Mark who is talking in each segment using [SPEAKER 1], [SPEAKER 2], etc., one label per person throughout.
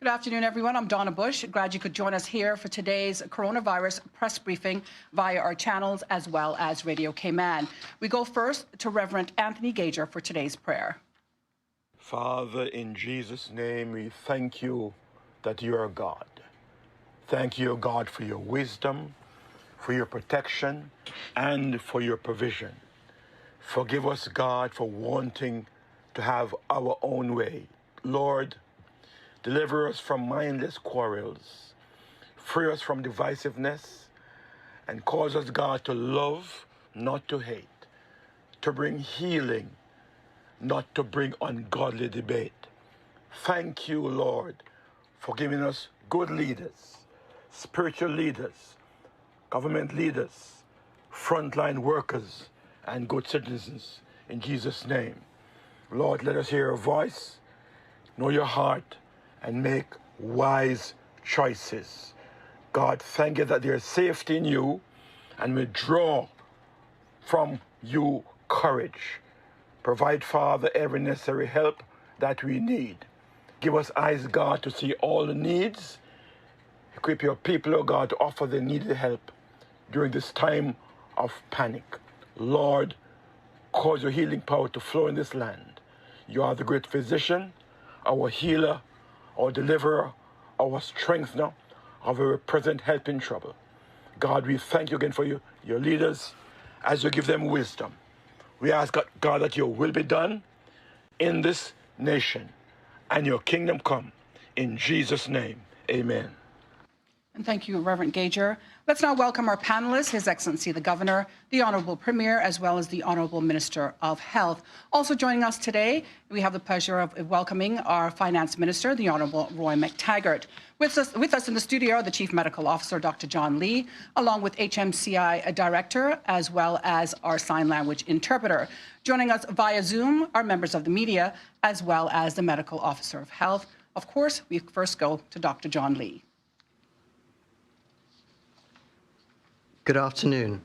[SPEAKER 1] Good afternoon, everyone. I'm Donna Bush. Glad you could join us here for today's coronavirus press briefing via our channels as well as Radio Cayman. We go first to Reverend Anthony Gager for today's prayer.
[SPEAKER 2] Father, in Jesus' name, we thank you that you are God. Thank you, God, for your wisdom, for your protection, and for your provision. Forgive us, God, for wanting to have our own way. Lord, deliver us from mindless quarrels. Free us from divisiveness, and cause us, God, to love, not to hate, to bring healing, not to bring ungodly debate. Thank you, Lord, for giving us good leaders, spiritual leaders, government leaders, frontline workers, and good citizens. In Jesus' name. Lord, let us hear your voice, know your heart, and make wise choices. God, thank you that there is safety in you, and we draw from you courage. Provide, Father, every necessary help that we need. Give us eyes, God, to see all the needs. Equip your people, oh God, to offer the needed help during this time of panic. Lord, cause your healing power to flow in this land. You are the great physician, our healer, our deliverer, our strengthener of our present help in trouble. God, we thank you again for your leaders as you give them wisdom. We ask, God, that your will be done in this nation and your kingdom come. In Jesus' name, amen.
[SPEAKER 1] And thank you, Reverend Gager. Let's now welcome our panelists, His Excellency the Governor, the Honourable Premier, as well as the Honourable Minister of Health. Also joining us today, we have the pleasure of welcoming our Finance Minister, the Honourable Roy McTaggart. With us in the studio are the Chief Medical Officer, Dr. John Lee, along with HMCI Director, as well as our sign language interpreter. Joining us via Zoom are members of the media, as well as the Medical Officer of Health. Of course, we first go to Dr. John Lee.
[SPEAKER 3] Good afternoon.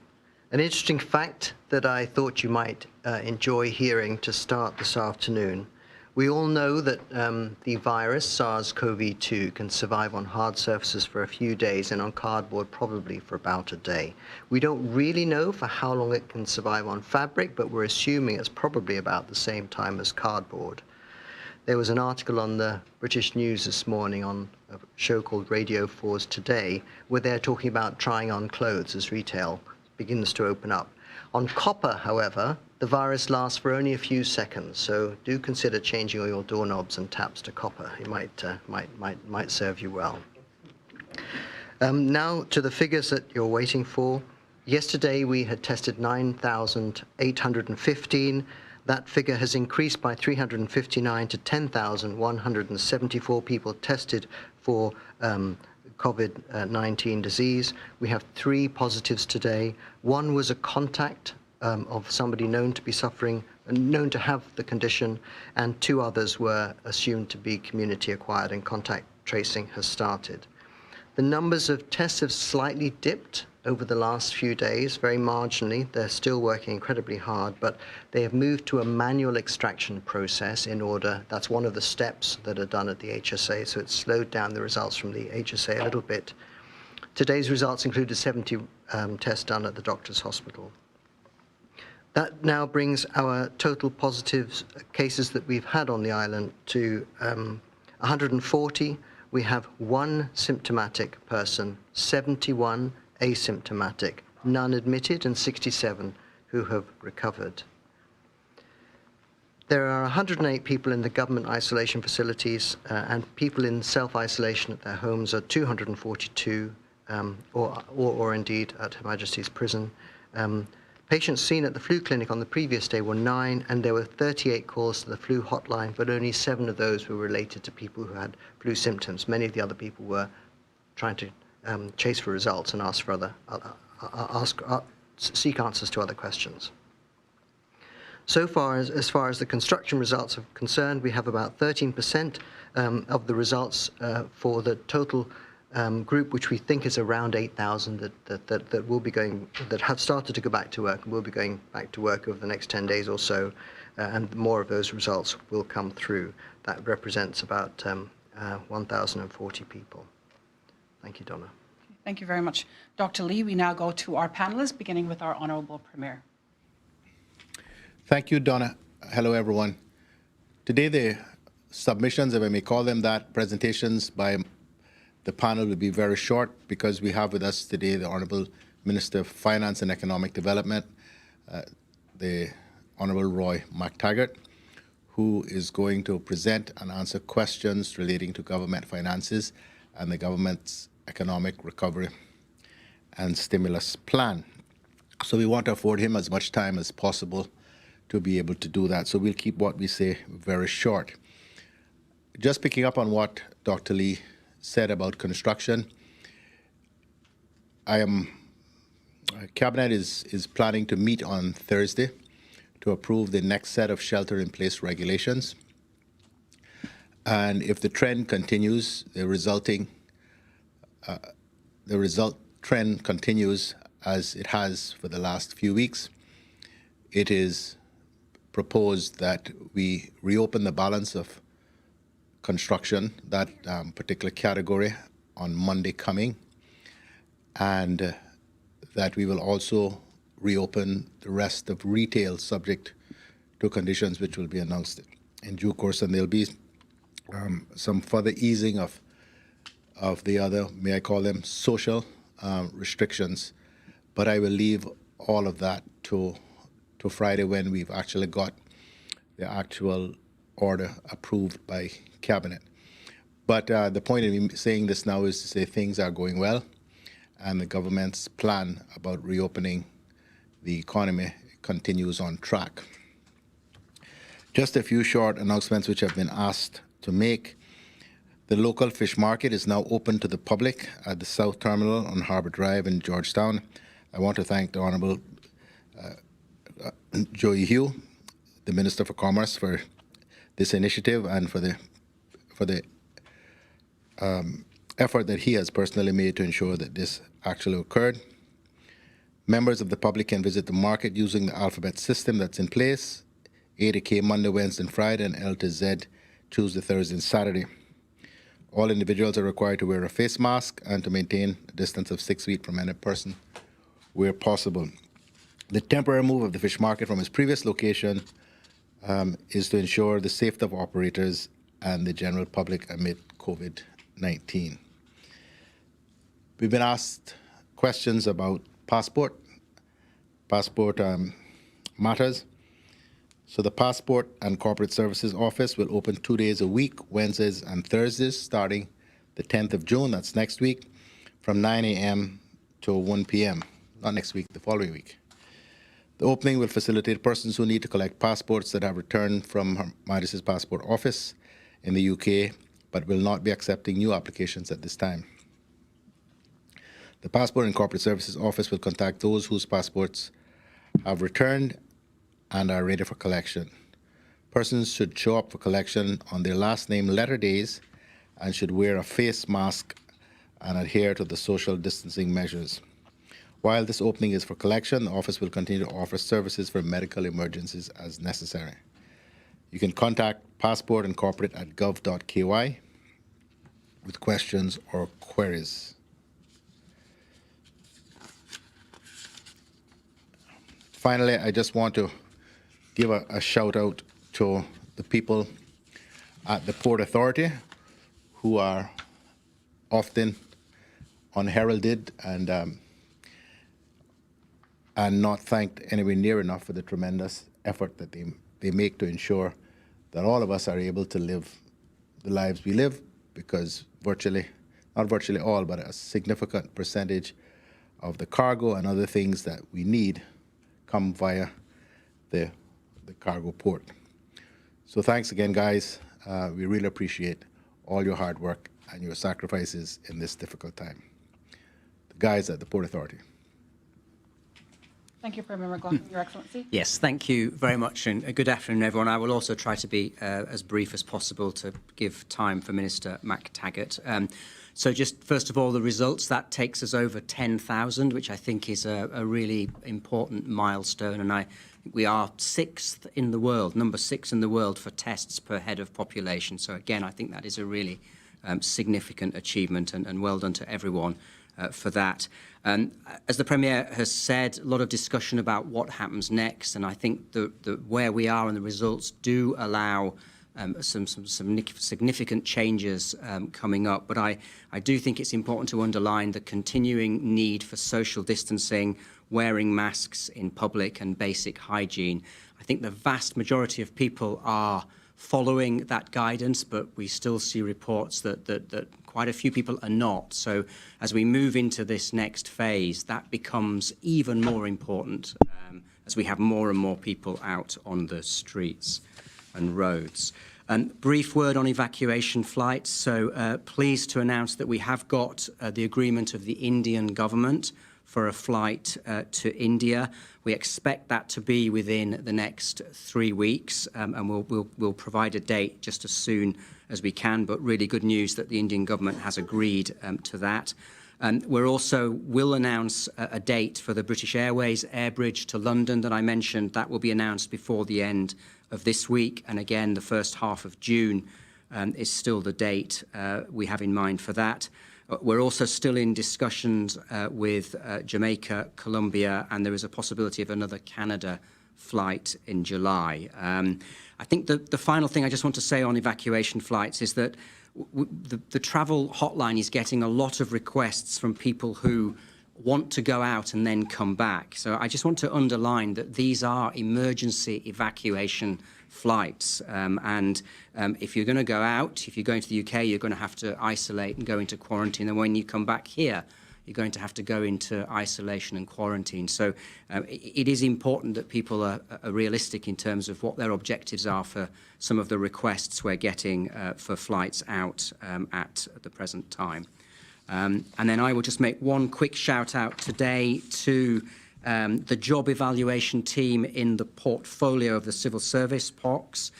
[SPEAKER 3] An interesting fact that I thought you might enjoy hearing to start this afternoon. We all know that the virus, SARS-CoV-2, can survive on hard surfaces for a few days and on cardboard probably for about a day. We don't really know for how long it can survive on fabric, but we're assuming it's probably about the same time as cardboard. There was an article on the British News this morning on a show called Radio 4's Today, where they're talking about trying on clothes as retail begins to open up. On copper, however, the virus lasts for only a few seconds, so do consider changing all your doorknobs and taps to copper. It might serve you well. Now to the figures that you're waiting for. Yesterday we had tested 9,815. That figure has increased by 359 to 10,174 people tested for COVID-19 disease. We have 3 positives today. One was a contact of somebody known to be suffering, known to have the condition, and 2 others were assumed to be community acquired, and contact tracing has started. The numbers of tests have slightly dipped over the last few days, very marginally. They're still working incredibly hard, but they have moved to a manual extraction process in order. That's one of the steps that are done at the HSA, so it's slowed down the results from the HSA a little bit. Today's results included 70 tests done at the doctor's hospital. That now brings our total positive cases that we've had on the island to 140. We have 1 symptomatic person, 71 asymptomatic, none admitted, and 67 who have recovered. There are 108 people in the government isolation facilities, and people in self-isolation at their homes are 242, or indeed at Her Majesty's prison. Patients seen at the flu clinic on the previous day were 9, and there were 38 calls to the flu hotline, but only 7 of those were related to people who had flu symptoms. Many of the other people were trying to chase for results and ask for seek answers to other questions. So far, as far as the construction results are concerned, we have about 13% of the results for the total group, which we think is around 8,000 that will be going, that have started to go back to work and will be going back to work over the next 10 days or so, and more of those results will come through. That represents about 1,040 people. Thank you, Donna.
[SPEAKER 1] Thank you very much, Dr. Lee. We now go to our panelists, beginning with our Honourable Premier.
[SPEAKER 4] Thank you, Donna. Hello, everyone. Today, the submissions, if I may call them that, presentations by the panel will be very short because we have with us today the Honourable Minister of Finance and Economic Development, the Honourable Roy McTaggart, who is going to present and answer questions relating to government finances and the government's economic recovery and stimulus plan. So we want to afford him as much time as possible to be able to do that. So we'll keep what we say very short. Just picking up on what Dr. Lee said about construction, Cabinet is planning to meet on Thursday to approve the next set of shelter-in-place regulations. And if the trend continues, the result trend continues as it has for the last few weeks, it is proposed that we reopen the balance of construction, that particular category, on Monday coming, and that we will also reopen the rest of retail subject to conditions which will be announced in due course, and there'll be some further easing of the other, may I call them, social restrictions, but I will leave all of that to Friday when we've actually got the actual order approved by Cabinet. But the point of me saying this now is to say things are going well, and the government's plan about reopening the economy continues on track. Just a few short announcements which I've been asked to make. The local fish market is now open to the public at the South Terminal on Harbour Drive in Georgetown. I want to thank the Honourable Joey Hugh, the Minister for Commerce, for this initiative and for the effort that he has personally made to ensure that this actually occurred. Members of the public can visit the market using the alphabet system that's in place: A to K Monday, Wednesday, and Friday, and L to Z Tuesday, Thursday, and Saturday. All individuals are required to wear a face mask and to maintain a distance of 6 feet from any person where possible. The temporary move of the fish market from its previous location is to ensure the safety of operators and the general public amid COVID-19. We've been asked questions about passport matters. So the Passport and Corporate Services Office will open 2 days a week, Wednesdays and Thursdays, starting the 10th of June, that's next week, from 9 a.m. to 1 p.m. Not next week, the following week. The opening will facilitate persons who need to collect passports that have returned from Her Majesty's Passport Office in the UK, but will not be accepting new applications at this time. The Passport and Corporate Services Office will contact those whose passports have returned and are ready for collection. Persons should show up for collection on their last name letter days and should wear a face mask and adhere to the social distancing measures. While this opening is for collection, the office will continue to offer services for medical emergencies as necessary. You can contact Passport and Corporate at gov.ky with questions or queries. Finally, I just want to give a shout out to the people at the Port Authority who are often unheralded and not thanked anywhere near enough for the tremendous effort that they make to ensure that all of us are able to live the lives we live, because not virtually all, but a significant percentage of the cargo and other things that we need come via the cargo port. So thanks again, guys. We really appreciate all your hard work and your sacrifices in this difficult time. The guys at the Port Authority.
[SPEAKER 1] Thank you, Premier McLaughlin, Your Excellency.
[SPEAKER 5] Yes, thank you very much, and good afternoon, everyone. I will also try to be as brief as possible to give time for Minister McTaggart. So just first of all, the results, that takes us over 10,000, which I think is a really important milestone, and we are sixth in the world, number 6 in the world for tests per head of population. So again, I think that is a really significant achievement, and well done to everyone for that. As the Premier has said, a lot of discussion about what happens next, and I think where we are and the results do allow some significant changes coming up. But I do think it's important to underline the continuing need for social distancing, wearing masks in public, and basic hygiene. I think the vast majority of people are following that guidance, but we still see reports that quite a few people are not. So as we move into this next phase, that becomes even more important as we have more and more people out on the streets and roads. Brief word on evacuation flights. So pleased to announce that we have got the agreement of the Indian government for a flight to India. We expect that to be within the next 3 weeks, and we'll provide a date just as soon as we can, but really good news that the Indian government has agreed to that. We're also will announce a date for the British Airways air bridge to London that I mentioned. That will be announced before the end of this week, and again, the first half of June is still the date we have in mind for that. We're also still in discussions with Jamaica, Colombia, and there is a possibility of another Canada flight in July. I think the final thing I just want to say on evacuation flights is that the travel hotline is getting a lot of requests from people who want to go out and then come back. So I just want to underline that these are emergency evacuation flights. If you're going to go out, if you're going to the UK, you're going to have to isolate and go into quarantine. And when you come back here, you're going to have to go into isolation and quarantine. So it is important that people are realistic in terms of what their objectives are for some of the requests we're getting for flights out at the present time. And then I will just make one quick shout out today to the job evaluation team in the portfolio of the Civil Service, POCs,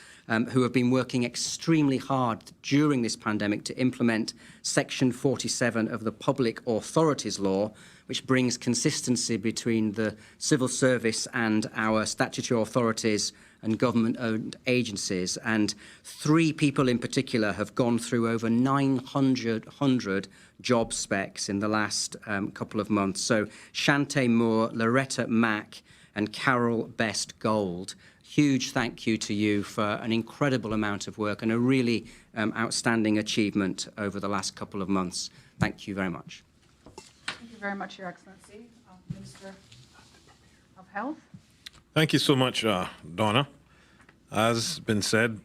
[SPEAKER 5] who have been working extremely hard during this pandemic to implement Section 47 of the Public Authorities Law, which brings consistency between the civil service and our statutory authorities and government-owned agencies. And 3 people in particular have gone through over 900 job specs in the last couple of months. So Shante Moore, Loretta Mack, and Carol Best Gold. Huge thank you to you for an incredible amount of work and a really outstanding achievement over the last couple of months. Thank you very much.
[SPEAKER 1] Thank you very much, Your Excellency. Minister of Health.
[SPEAKER 6] Thank you so much, Donna. As been said,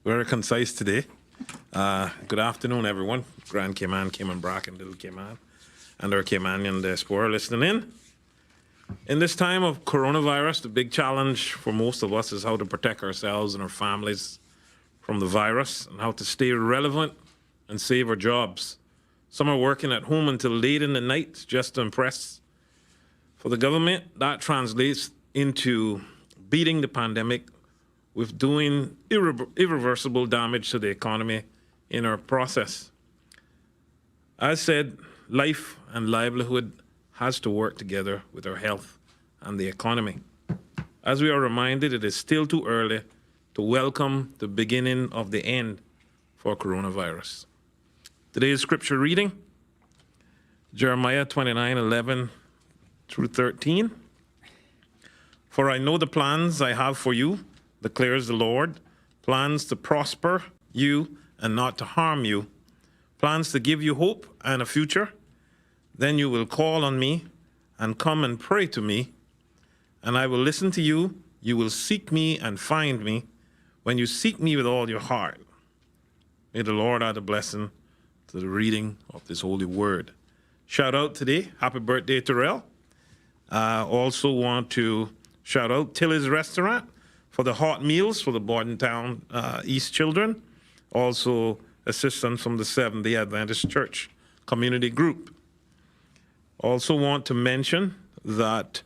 [SPEAKER 6] very concise today. Good afternoon, everyone. Grand Cayman, Cayman Bracken, Little Cayman, and our Caymanian diaspora listening in. In this time of coronavirus, the big challenge for most of us is how to protect ourselves and our families from the virus and how to stay relevant and save our jobs. Some are working at home until late in the night just to impress. For the government, that translates into beating the pandemic with doing irreversible damage to the economy in our process. As said, life and livelihood has to work together with our health and the economy. As we are reminded, it is still too early to welcome the beginning of the end for coronavirus. Today's scripture reading, Jeremiah 29:11 through 13. For I know the plans I have for you, declares the Lord, plans to prosper you and not to harm you, plans to give you hope and a future. Then you will call on me and come and pray to me, and I will listen to you. You will seek me and find me when you seek me with all your heart. May the Lord add a blessing to the reading of this holy word. Shout out today, happy birthday to Rel. Also want to shout out Tilly's Restaurant for the hot meals for the Bordentown East children. Also assistance from the Seventh-day Adventist Church Community Group. Also want to mention that,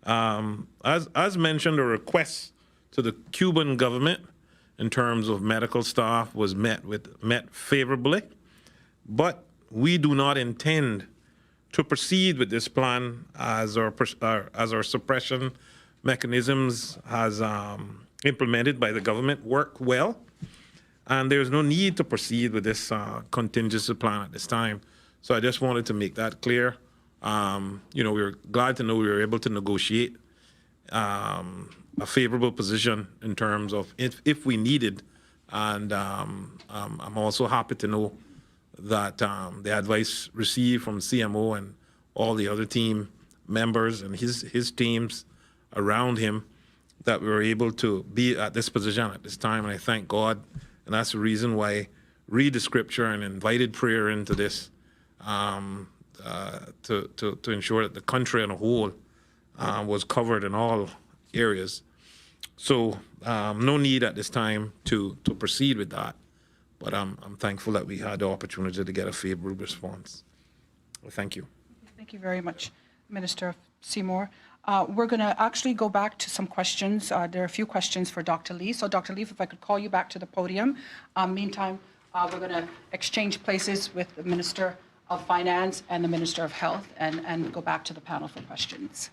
[SPEAKER 6] as mentioned, a request to the Cuban government in terms of medical staff was met favorably, but we do not intend to proceed with this plan as our suppression mechanisms as implemented by the government work well. And there's no need to proceed with this contingency plan at this time. So I just wanted to make that clear. We were glad to know we were able to negotiate a favorable position in terms of if we needed. And I'm also happy to know that the advice received from CMO and all the other team members and his teams around him, that we were able to be at this position at this time. And I thank God. And that's the reason why I read the scripture and invited prayer into this to ensure that the country as a whole was covered in all areas. So no need at this time to proceed with that. But I'm thankful that we had the opportunity to get a favorable response. Well, thank you.
[SPEAKER 1] Thank you very much, Minister Seymour. We're going to actually go back to some questions. There are a few questions for Dr. Lee. So, Dr. Lee, if I could call you back to the podium. Meantime, we're going to exchange places with the Minister of Finance and the Minister of Health and go back to the panel for questions.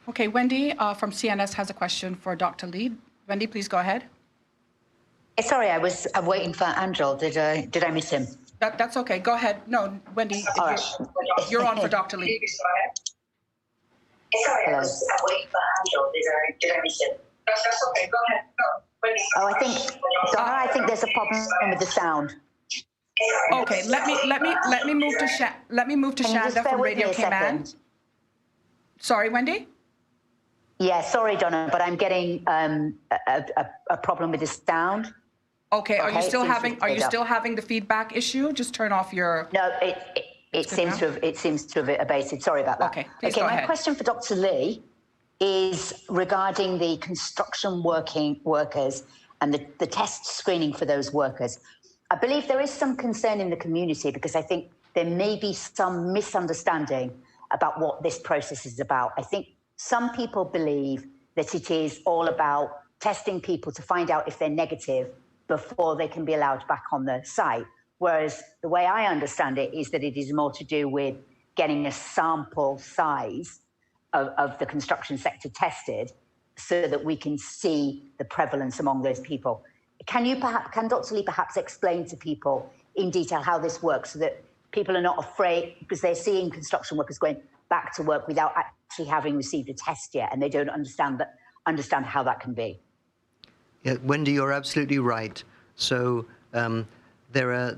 [SPEAKER 1] Okay, Wendy from CNS has a question for Dr. Lee. Wendy, please go ahead.
[SPEAKER 7] Sorry, I'm waiting for Angel. Did I miss him?
[SPEAKER 1] That's okay. Go ahead. No, Wendy, you're on for Dr. Lee.
[SPEAKER 7] Sorry, I'm waiting for Angel. Did I miss him? That's okay. Go ahead. No, Wendy. Oh, I think there's a problem with the sound.
[SPEAKER 1] Okay, let me move to Shanda from Radio Cayman. Sorry, Wendy.
[SPEAKER 7] Yeah, sorry, Donna, but I'm getting a problem with the sound.
[SPEAKER 1] Okay, are you still having the feedback issue? Just turn off your.
[SPEAKER 7] No, it seems to have abated. Sorry about that.
[SPEAKER 1] Okay, please go ahead.
[SPEAKER 7] My question for Dr. Lee is regarding the construction workers and the test screening for those workers. I believe there is some concern in the community because I think there may be some misunderstanding about what this process is about. I think some people believe that it is all about testing people to find out if they're negative before they can be allowed back on the site. Whereas the way I understand it is that it is more to do with getting a sample size of the construction sector tested so that we can see the prevalence among those people. Can Dr. Lee perhaps explain to people in detail how this works so that people are not afraid, because they're seeing construction workers going back to work without actually having received a test yet, and they don't understand how that can be.
[SPEAKER 3] Yeah, Wendy, you're absolutely right. So there are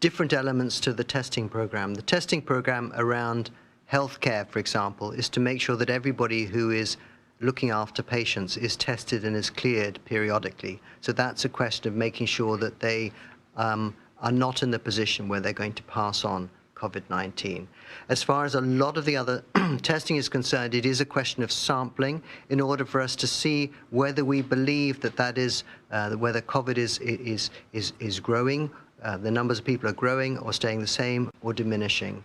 [SPEAKER 3] different elements to the testing program. The testing program around healthcare, for example, is to make sure that everybody who is looking after patients is tested and is cleared periodically. So that's a question of making sure that they are not in the position where they're going to pass on COVID-19. As far as a lot of the other testing is concerned, it is a question of sampling in order for us to see whether we believe that is whether COVID is growing, the numbers of people are growing or staying the same or diminishing.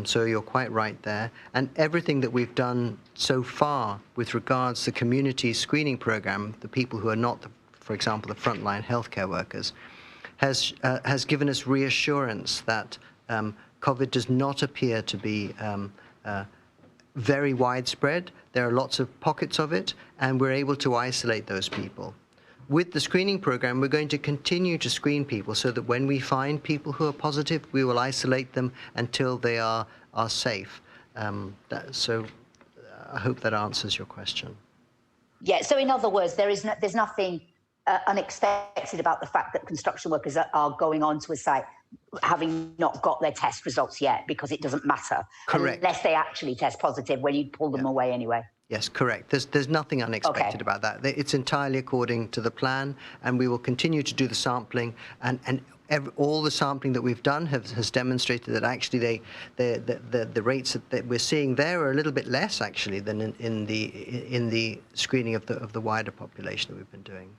[SPEAKER 3] So you're quite right there. And everything that we've done so far with regards to the community screening program, the people who are not, for example, the frontline healthcare workers, has given us reassurance that COVID does not appear to be very widespread. There are lots of pockets of it, and we're able to isolate those people. With the screening program, we're going to continue to screen people so that when we find people who are positive, we will isolate them until they are safe. So I hope that answers your question.
[SPEAKER 7] Yeah, so in other words, there's nothing unexpected about the fact that construction workers are going onto a site having not got their test results yet, because it doesn't matter.
[SPEAKER 3] Correct.
[SPEAKER 7] Unless they actually test positive when you pull them away anyway.
[SPEAKER 3] Yes, correct. There's nothing unexpected about that. It's entirely according to the plan, and we will continue to do the sampling. And all the sampling that we've done has demonstrated that actually the rates that we're seeing there are a little bit less actually than in the screening of the wider population that we've been doing.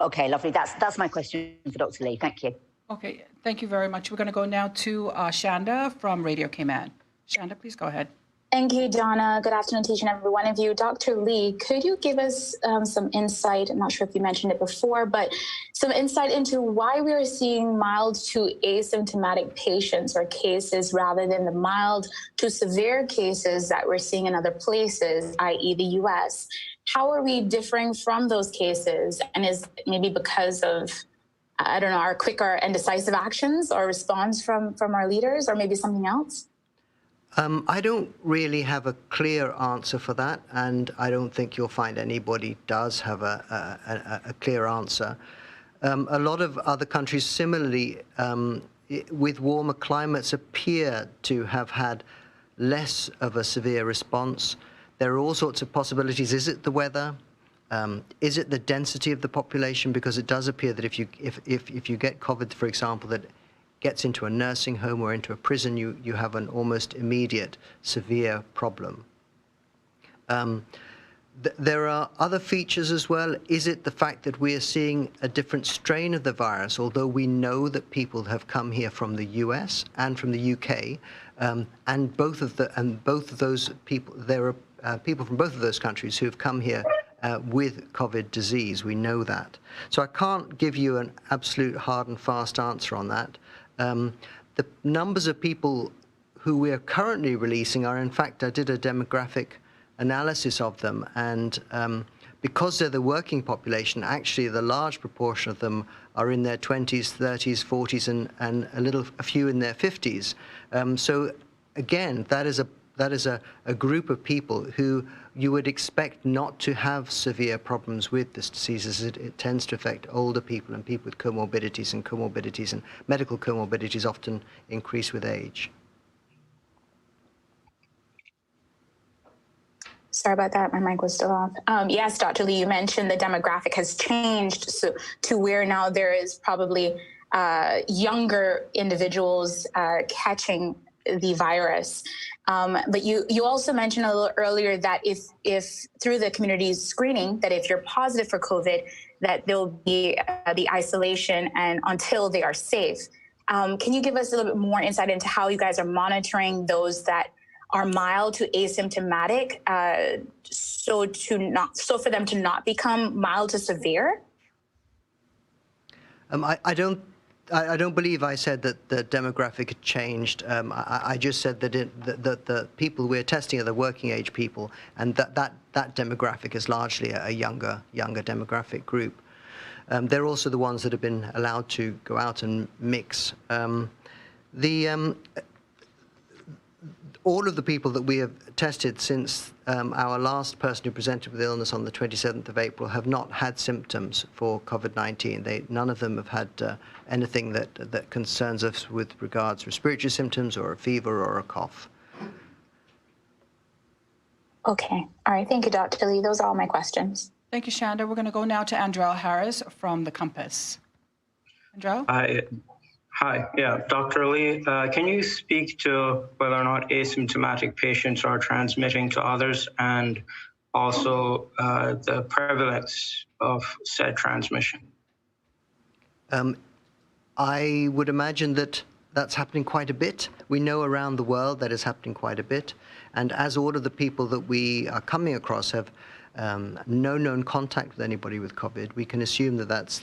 [SPEAKER 7] Okay, lovely. That's my question for Dr. Lee. Thank you.
[SPEAKER 1] Okay, thank you very much. We're going to go now to Shanda from Radio Cayman. Shanda, please go ahead.
[SPEAKER 8] Thank you, Donna. Good afternoon to each and every one of you. Dr. Lee, could you give us some insight? I'm not sure if you mentioned it before, but some insight into why we are seeing mild to asymptomatic patients or cases rather than the mild to severe cases that we're seeing in other places, i.e. the U.S. How are we differing from those cases? And is maybe because of, I don't know, our quicker and decisive actions or response from our leaders, or maybe something else?
[SPEAKER 3] I don't really have a clear answer for that, and I don't think you'll find anybody does have a clear answer. A lot of other countries similarly, with warmer climates, appear to have had less of a severe response. There are all sorts of possibilities. Is it the weather? Is it the density of the population? Because it does appear that if you get COVID, for example, that gets into a nursing home or into a prison, you have an almost immediate severe problem. There are other features as well. Is it the fact that we are seeing a different strain of the virus, although we know that people have come here from the US and from the UK, and both of those people, there are people from both of those countries who have come here with COVID disease. We know that. So I can't give you an absolute hard and fast answer on that. The numbers of people who we are currently releasing are, in fact, I did a demographic analysis of them, and because they're the working population, actually the large proportion of them are in their 20s, 30s, 40s, and a few in their 50s. So again, that is a group of people who you would expect not to have severe problems with this disease, as it tends to affect older people and people with comorbidities, and medical comorbidities often increase with age.
[SPEAKER 8] Sorry about that. My mic was still off. Yes, Dr. Lee, you mentioned the demographic has changed to where now there is probably younger individuals catching the virus. But you also mentioned a little earlier that if through the community screening, that if you're positive for COVID, that there'll be the isolation and until they are safe. Can you give us a little bit more insight into how you guys are monitoring those that are mild to asymptomatic, so for them to not become mild to severe?
[SPEAKER 3] I don't believe I said that the demographic had changed. I just said that the people we're testing are the working age people, and that demographic is largely a younger demographic group. They're also the ones that have been allowed to go out and mix. All of the people that we have tested since our last person who presented with illness on the 27th of April have not had symptoms for COVID-19. None of them have had anything that concerns us with regards to respiratory symptoms or a fever or a cough.
[SPEAKER 8] Okay. All right. Thank you, Dr. Lee. Those are all my questions.
[SPEAKER 1] Thank you, Shanda. We're going to go now to Andrell Harris from the Compass. Andrell?
[SPEAKER 9] Hi, yeah, Dr. Lee, can you speak to whether or not asymptomatic patients are transmitting to others, and also the prevalence of said transmission?
[SPEAKER 3] I would imagine that that's happening quite a bit. We know around the world that is happening quite a bit. And as all of the people that we are coming across have no known contact with anybody with COVID, we can assume that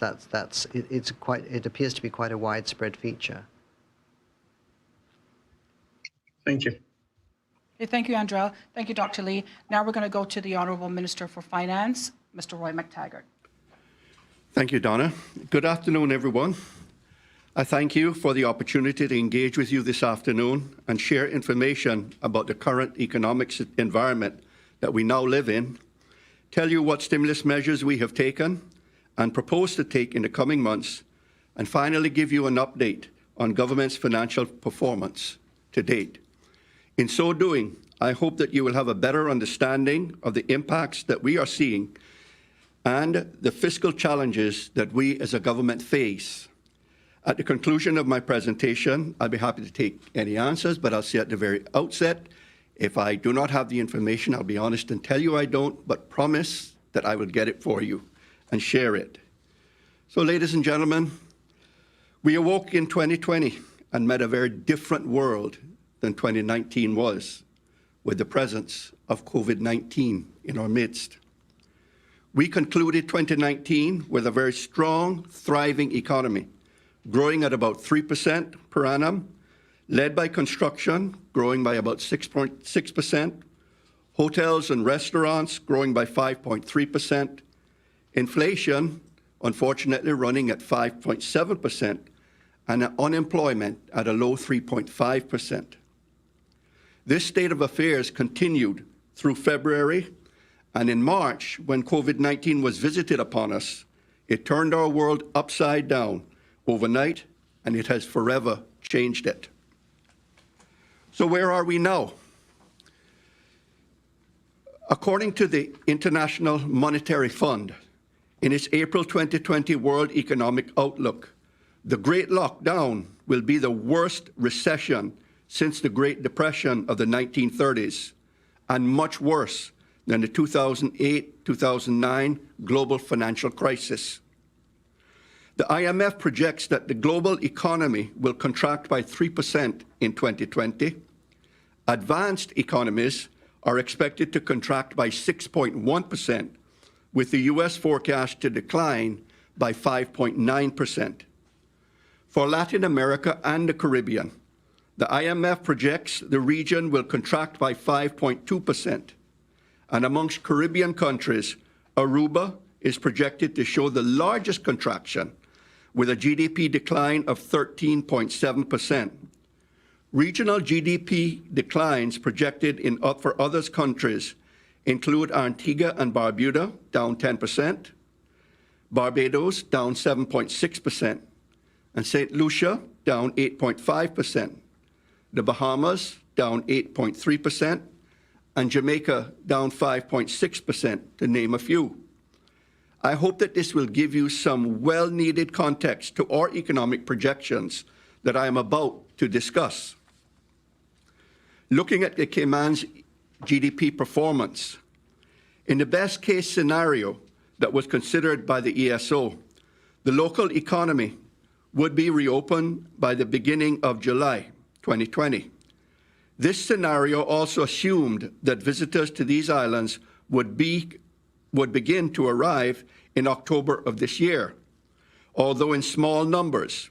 [SPEAKER 3] it appears to be quite a widespread feature.
[SPEAKER 9] Thank you.
[SPEAKER 1] Okay, thank you, Andrell. Thank you, Dr. Lee. Now we're going to go to the Honourable Minister for Finance, Mr. Roy McTaggart.
[SPEAKER 10] Thank you, Donna. Good afternoon, everyone. I thank you for the opportunity to engage with you this afternoon and share information about the current economic environment that we now live in, tell you what stimulus measures we have taken and propose to take in the coming months, and finally give you an update on government's financial performance to date. In so doing, I hope that you will have a better understanding of the impacts that we are seeing and the fiscal challenges that we as a government face. At the conclusion of my presentation, I'll be happy to take any answers, but I'll say at the very outset, if I do not have the information, I'll be honest and tell you I don't, but promise that I will get it for you and share it. So, ladies and gentlemen, We awoke in 2020 and met a very different world than 2019 was, with the presence of COVID-19 in our midst. We concluded 2019 with a very strong, thriving economy, growing at about 3% per annum, led by construction, growing by about 6.6%, hotels and restaurants growing by 5.3%, inflation, unfortunately, running at 5.7%, and unemployment at a low 3.5%. This state of affairs continued through February, and in March, when COVID-19 was visited upon us, it turned our world upside down overnight, and it has forever changed it. So where are we now? According to the International Monetary Fund, in its April 2020 World Economic Outlook, the Great Lockdown will be the worst recession since the Great Depression of the 1930s, and much worse than the 2008-2009 global financial crisis. The IMF projects that the global economy will contract by 3% in 2020. Advanced economies are expected to contract by 6.1%, with the US forecast to decline by 5.9%. For Latin America and the Caribbean, the IMF projects the region will contract by 5.2%. And amongst Caribbean countries, Aruba is projected to show the largest contraction, with a GDP decline of 13.7%. Regional GDP declines projected for other countries include Antigua and Barbuda, down 10%, Barbados, down 7.6%, and St. Lucia, down 8.5%, the Bahamas, down 8.3%, and Jamaica, down 5.6%, to name a few. I hope that this will give you some well-needed context to our economic projections that I am about to discuss. Looking at the Cayman's GDP performance, in the best-case scenario that was considered by the ESO, the local economy would be reopened by the beginning of July 2020. This scenario also assumed that visitors to these islands would begin to arrive in October of this year, although in small numbers.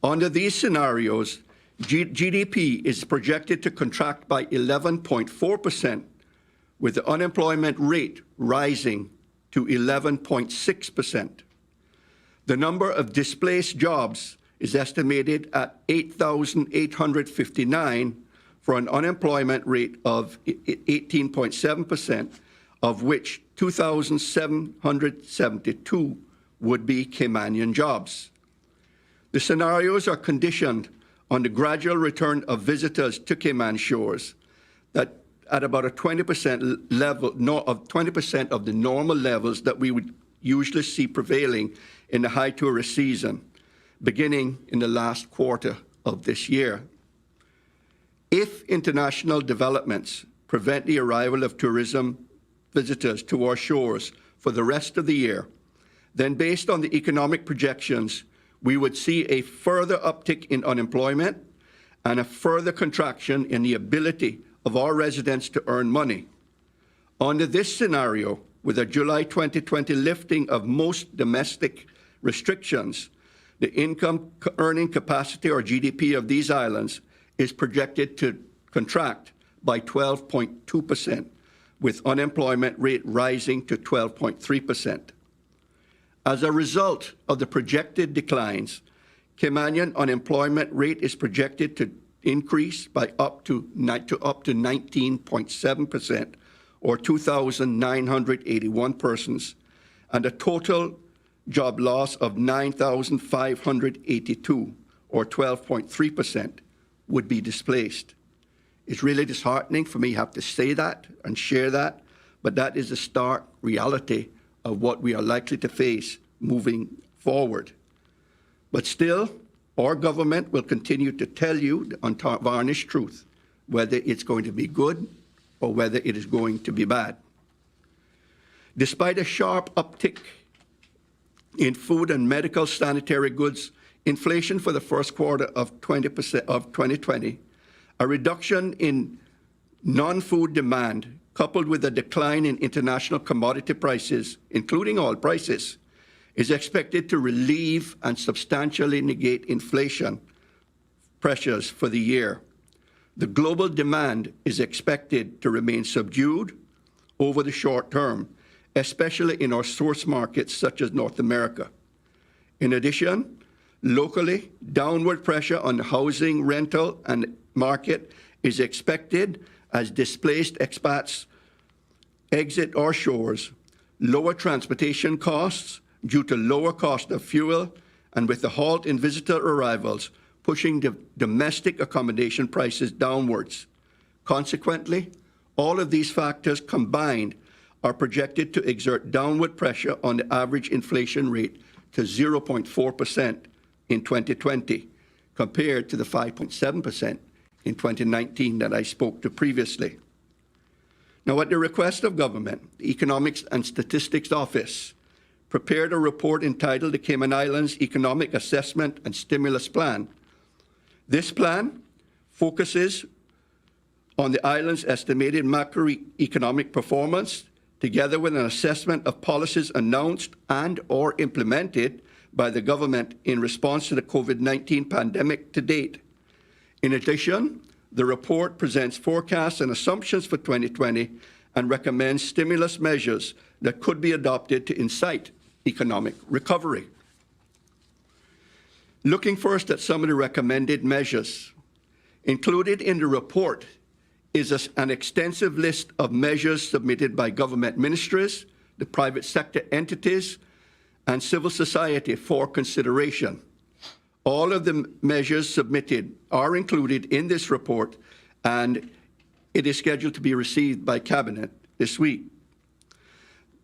[SPEAKER 10] Under these scenarios, GDP is projected to contract by 11.4%, with the unemployment rate rising to 11.6%. The number of displaced jobs is estimated at 8,859 for an unemployment rate of 18.7%, of which 2,772 would be Caymanian jobs. The scenarios are conditioned on the gradual return of visitors to Cayman shores, that at about a 20% level, of 20% of the normal levels that we would usually see prevailing in the high tourist season, beginning in the last quarter of this year. If international developments prevent the arrival of tourism visitors to our shores for the rest of the year, then based on the economic projections, we would see a further uptick in unemployment and a further contraction in the ability of our residents to earn money. Under this scenario, with a July 2020 lifting of most domestic restrictions, the income earning capacity, or GDP, of these islands is projected to contract by 12.2%, with unemployment rate rising to 12.3%. As a result of the projected declines, Caymanian unemployment rate is projected to increase by up to 19.7%, or 2,981 persons, and a total job loss of 9,582, or 12.3%, would be displaced. It's really disheartening for me to have to say that and share that, but that is the stark reality of what we are likely to face moving forward. But still, our government will continue to tell you the unvarnished truth, whether it's going to be good or whether it is going to be bad. Despite a sharp uptick in food and medical sanitary goods inflation for the first quarter of 2020, a reduction in non-food demand coupled with a decline in international commodity prices, including oil prices, is expected to relieve and substantially negate inflation pressures for the year. The global demand is expected to remain subdued over the short term, especially in our source markets such as North America. In addition, locally, downward pressure on the housing, rental, and market is expected as displaced expats exit our shores, lower transportation costs due to lower cost of fuel, and with the halt in visitor arrivals, pushing domestic accommodation prices downwards. Consequently, all of these factors combined are projected to exert downward pressure on the average inflation rate to 0.4% in 2020, compared to the 5.7% in 2019 that I spoke to previously. Now, at the request of government, the Economics and Statistics Office prepared a report entitled the Cayman Islands Economic Assessment and Stimulus Plan. This plan focuses on the island's estimated macroeconomic performance, together with an assessment of policies announced and or implemented by the government in response to the COVID-19 pandemic to date. In addition, the report presents forecasts and assumptions for 2020 and recommends stimulus measures that could be adopted to incite economic recovery. Looking first at some of the recommended measures. Included in the report is an extensive list of measures submitted by government ministries, the private sector entities, and civil society for consideration. All of the measures submitted are included in this report, and it is scheduled to be received by Cabinet this week.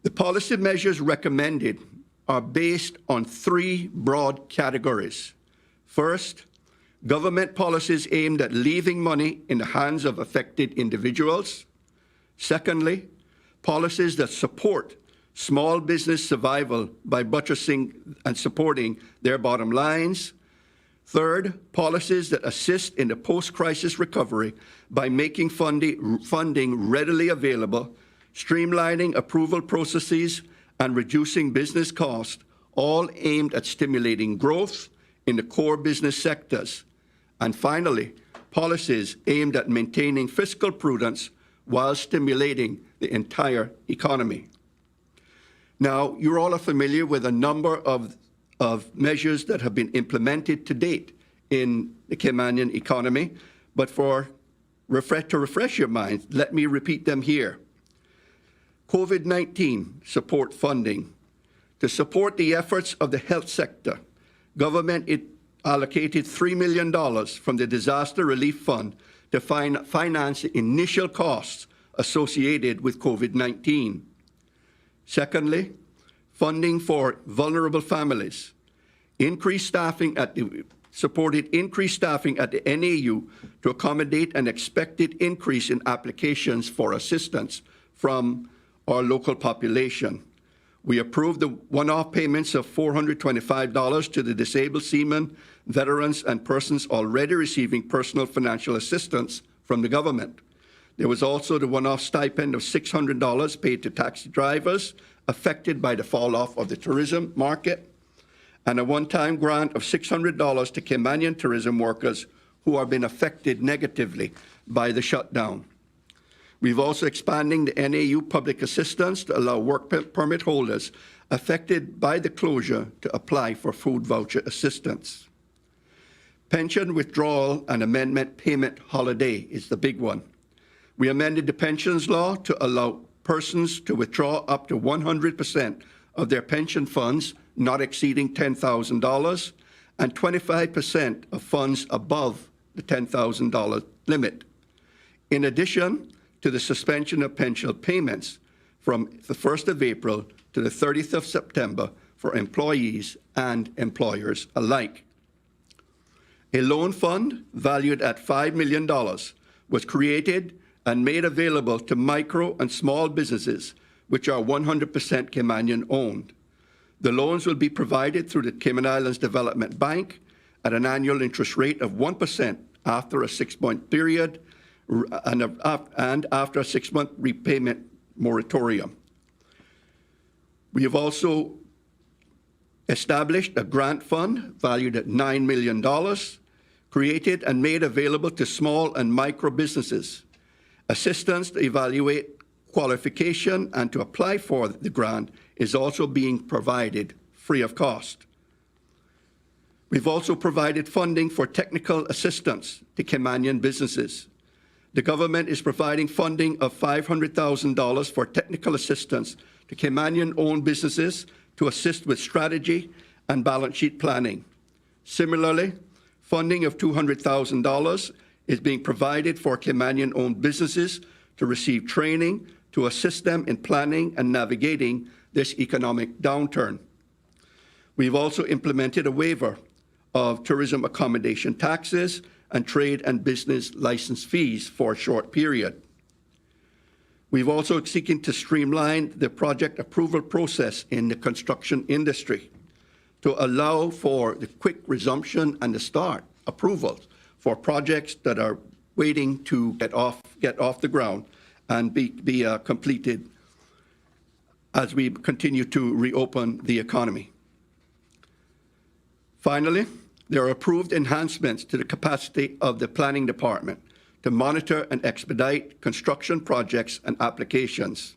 [SPEAKER 10] The policy measures recommended are based on three broad categories. First, government policies aimed at leaving money in the hands of affected individuals. Secondly, policies that support small business survival by buttressing and supporting their bottom lines. Third, policies that assist in the post-crisis recovery by making funding readily available, streamlining approval processes, and reducing business costs, all aimed at stimulating growth in the core business sectors. And finally, policies aimed at maintaining fiscal prudence while stimulating the entire economy. Now, you all are familiar with a number of measures that have been implemented to date in the Caymanian economy, but to refresh your minds, let me repeat them here. COVID-19 support funding. To support the efforts of the health sector, government allocated $3 million from the Disaster Relief Fund to finance the initial costs associated with COVID-19. Secondly, funding for vulnerable families. Supported increased staffing at the NAU to accommodate an expected increase in applications for assistance from our local population. We approved the one-off payments of $425 to the disabled seamen, veterans, and persons already receiving personal financial assistance from the government. There was also the one-off stipend of $600 paid to taxi drivers affected by the fall-off of the tourism market, and a one-time grant of $600 to Caymanian tourism workers who have been affected negatively by the shutdown. We've also expanding the NAU public assistance to allow work permit holders affected by the closure to apply for food voucher assistance. Pension withdrawal and amendment payment holiday is the big one. We amended the pensions law to allow persons to withdraw up to 100% of their pension funds not exceeding $10,000 and 25% of funds above the $10,000 limit. In addition to the suspension of pension payments from the 1st of April to the 30th of September for employees and employers alike. A loan fund valued at $5 million was created and made available to micro and small businesses, which are 100% Caymanian owned. The loans will be provided through the Cayman Islands Development Bank at an annual interest rate of 1% after a 6-month period and after a 6-month repayment moratorium. We have also established a grant fund valued at $9 million, created and made available to small and micro businesses. Assistance to evaluate qualification and to apply for the grant is also being provided free of cost. We've also provided funding for technical assistance to Caymanian businesses. The government is providing funding of $500,000 for technical assistance to Caymanian-owned businesses to assist with strategy and balance sheet planning. Similarly, funding of $200,000 is being provided for Caymanian-owned businesses to receive training to assist them in planning and navigating this economic downturn. We've also implemented a waiver of tourism accommodation taxes and trade and business license fees for a short period. We've also seeking to streamline the project approval process in the construction industry to allow for the quick resumption and the start approvals for projects that are waiting to get off the ground and be completed as we continue to reopen the economy. Finally, there are approved enhancements to the capacity of the planning department to monitor and expedite construction projects and applications.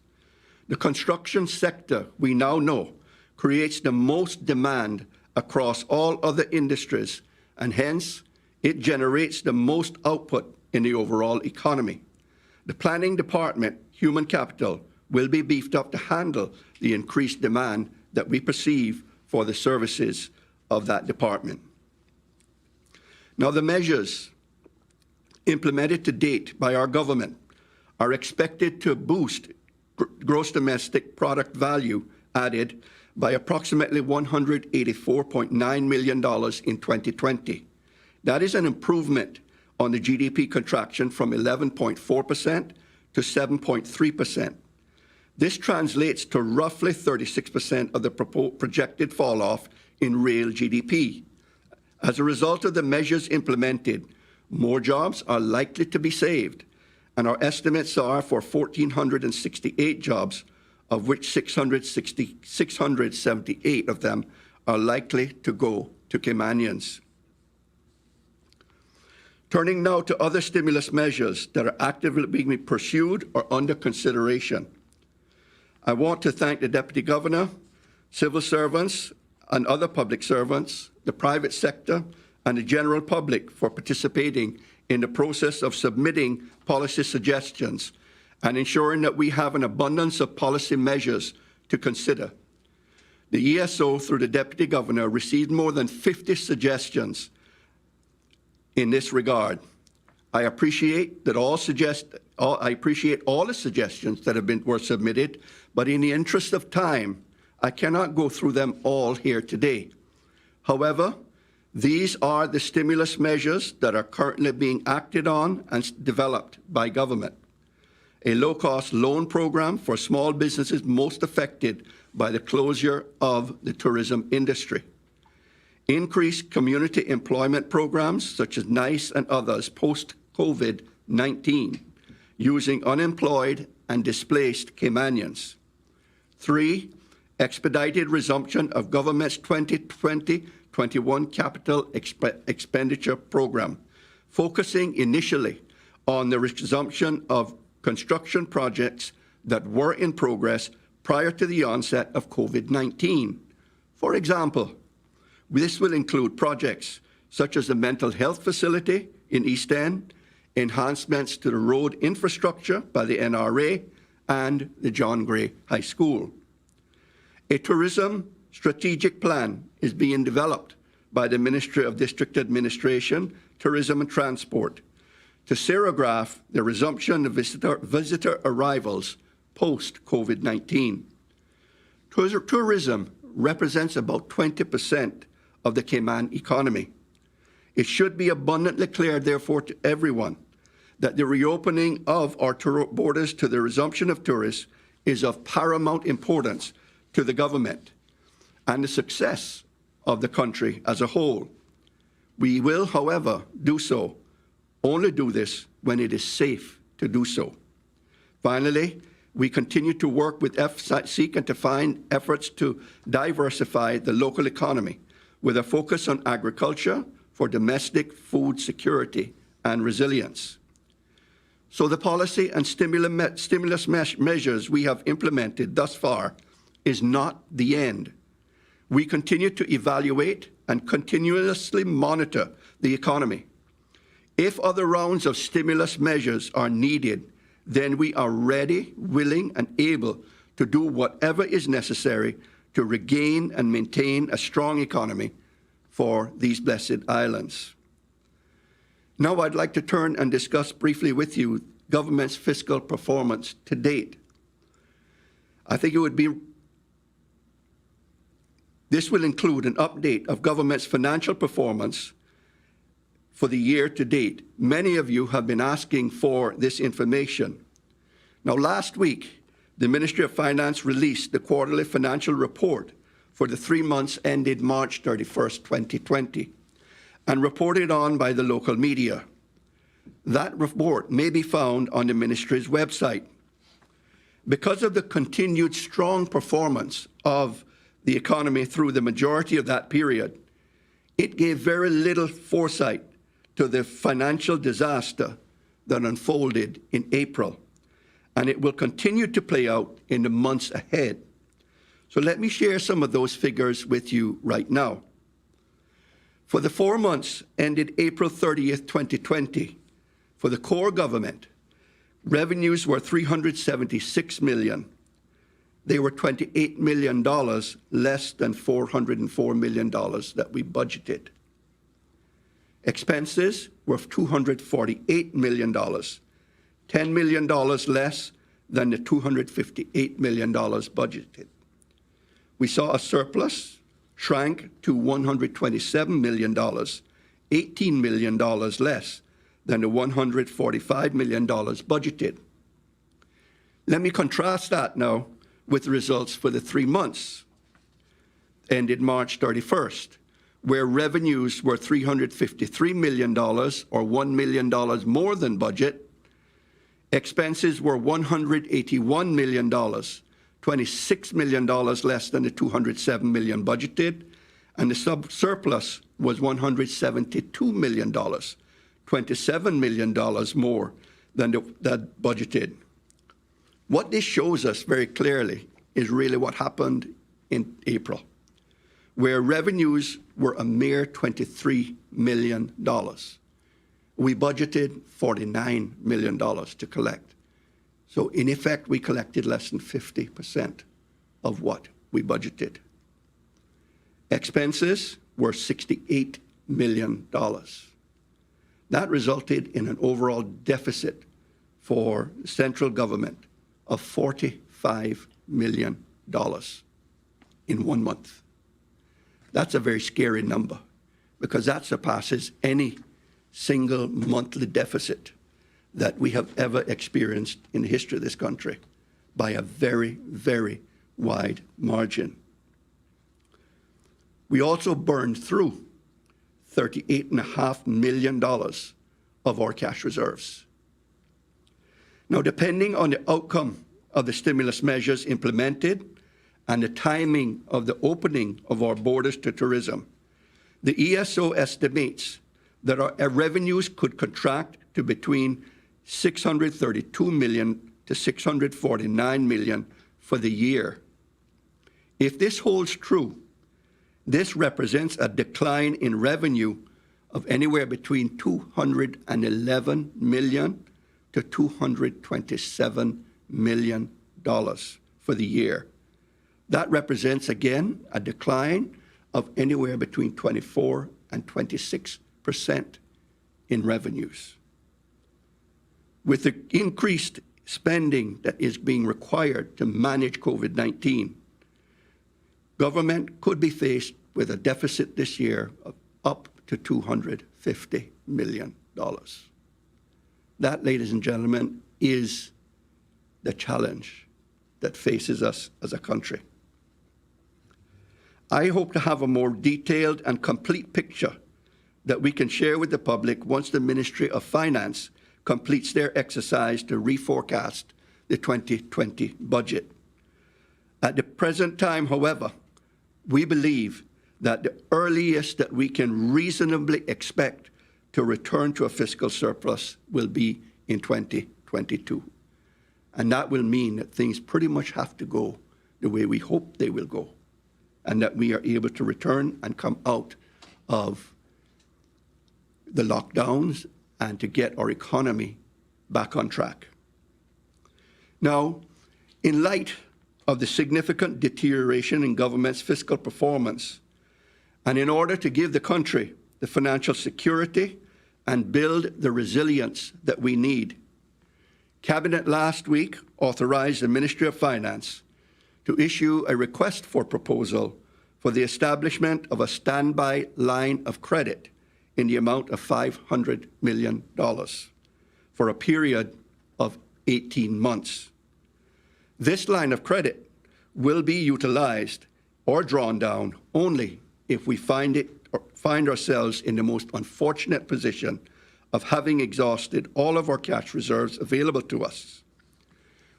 [SPEAKER 10] The construction sector, we now know, creates the most demand across all other industries, and hence, it generates the most output in the overall economy. The planning department, human capital, will be beefed up to handle the increased demand that we perceive for the services of that department. Now, the measures implemented to date by our government are expected to boost gross domestic product value added by approximately $184.9 million in 2020. That is an improvement on the GDP contraction from 11.4% to 7.3%. This translates to roughly 36% of the projected fall-off in real GDP. As a result of the measures implemented, more jobs are likely to be saved, and our estimates are for 1,468 jobs, of which 678 of them are likely to go to Caymanians. Turning now to other stimulus measures that are actively being pursued or under consideration. I want to thank the Deputy Governor, civil servants, and other public servants, the private sector, and the general public for participating in the process of submitting policy suggestions and ensuring that we have an abundance of policy measures to consider. The ESO, through the Deputy Governor, received more than 50 suggestions in this regard. I appreciate all the suggestions that were submitted, but in the interest of time, I cannot go through them all here today. However, these are the stimulus measures that are currently being acted on and developed by government. A low-cost loan program for small businesses most affected by the closure of the tourism industry. Increased community employment programs such as NICE and others post-COVID-19, using unemployed and displaced Caymanians. 3, expedited resumption of government's 2020-21 capital expenditure program, focusing initially on the resumption of construction projects that were in progress prior to the onset of COVID-19. For example, this will include projects such as the mental health facility in East End, enhancements to the road infrastructure by the NRA, and the John Gray High School. A tourism strategic plan is being developed by the Ministry of District Administration, Tourism and Transport to serigraph the resumption of visitor arrivals post-COVID-19. Tourism represents about 20% of the Cayman economy. It should be abundantly clear, therefore, to everyone that the reopening of our borders to the resumption of tourists is of paramount importance to the government and the success of the country as a whole. We will, however, only do this when it is safe to do so. Finally, we continue to work with seek and to find efforts to diversify the local economy with a focus on agriculture for domestic food security and resilience. So the policy and stimulus measures we have implemented thus far is not the end. We continue to evaluate and continuously monitor the economy. If other rounds of stimulus measures are needed, then we are ready, willing, and able to do whatever is necessary to regain and maintain a strong economy for these blessed islands. Now I'd like to turn and discuss briefly with you government's fiscal performance to date. This will include an update of government's financial performance for the year to date. Many of you have been asking for this information. Now, last week, the Ministry of Finance released the quarterly financial report for the 3 months ended March 31st, 2020, and reported on by the local media. That report may be found on the ministry's website. Because of the continued strong performance of the economy through the majority of that period, it gave very little foresight to the financial disaster that unfolded in April, and it will continue to play out in the months ahead. So let me share some of those figures with you right now. For the 4 months ended April 30th, 2020, for the core government, revenues were $376 million. They were $28 million less than $404 million that we budgeted. Expenses were $248 million, $10 million less than the $258 million budgeted. We saw a surplus shrank to $127 million, $18 million less than the $145 million budgeted. Let me contrast that now with the results for the 3 months ended March 31st, where revenues were $353 million, or $1 million more than budget. Expenses were $181 million, $26 million less than the $207 million budgeted, and the surplus was $172 million, $27 million more than that budgeted. What this shows us very clearly is really what happened in April, where revenues were a mere $23 million. We budgeted $49 million to collect. So in effect, we collected less than 50% of what we budgeted. Expenses were $68 million. That resulted in an overall deficit for the central government of $45 million in 1 month. That's a very scary number because that surpasses any single monthly deficit that we have ever experienced in the history of this country by a very, very wide margin. We also burned through $38.5 million of our cash reserves. Now, depending on the outcome of the stimulus measures implemented and the timing of the opening of our borders to tourism, the ESO estimates that our revenues could contract to between $632 million to $649 million for the year. If this holds true, this represents a decline in revenue of anywhere between $211 million to $227 million for the year. That represents, again, a decline of anywhere between 24 and 26% in revenues. With the increased spending that is being required to manage COVID-19, government could be faced with a deficit this year of up to $250 million. That, ladies and gentlemen, is the challenge that faces us as a country. I hope to have a more detailed and complete picture that we can share with the public once the Ministry of Finance completes their exercise to reforecast the 2020 budget. At the present time, however, we believe that the earliest that we can reasonably expect to return to a fiscal surplus will be in 2022. And that will mean that things pretty much have to go the way we hope they will go, and that we are able to return and come out of the lockdowns and to get our economy back on track. Now, in light of the significant deterioration in government's fiscal performance, and in order to give the country the financial security and build the resilience that we need, Cabinet last week authorized the Ministry of Finance to issue a request for proposal for the establishment of a standby line of credit in the amount of $500 million for a period of 18 months. This line of credit will be utilized or drawn down only if we find ourselves in the most unfortunate position of having exhausted all of our cash reserves available to us.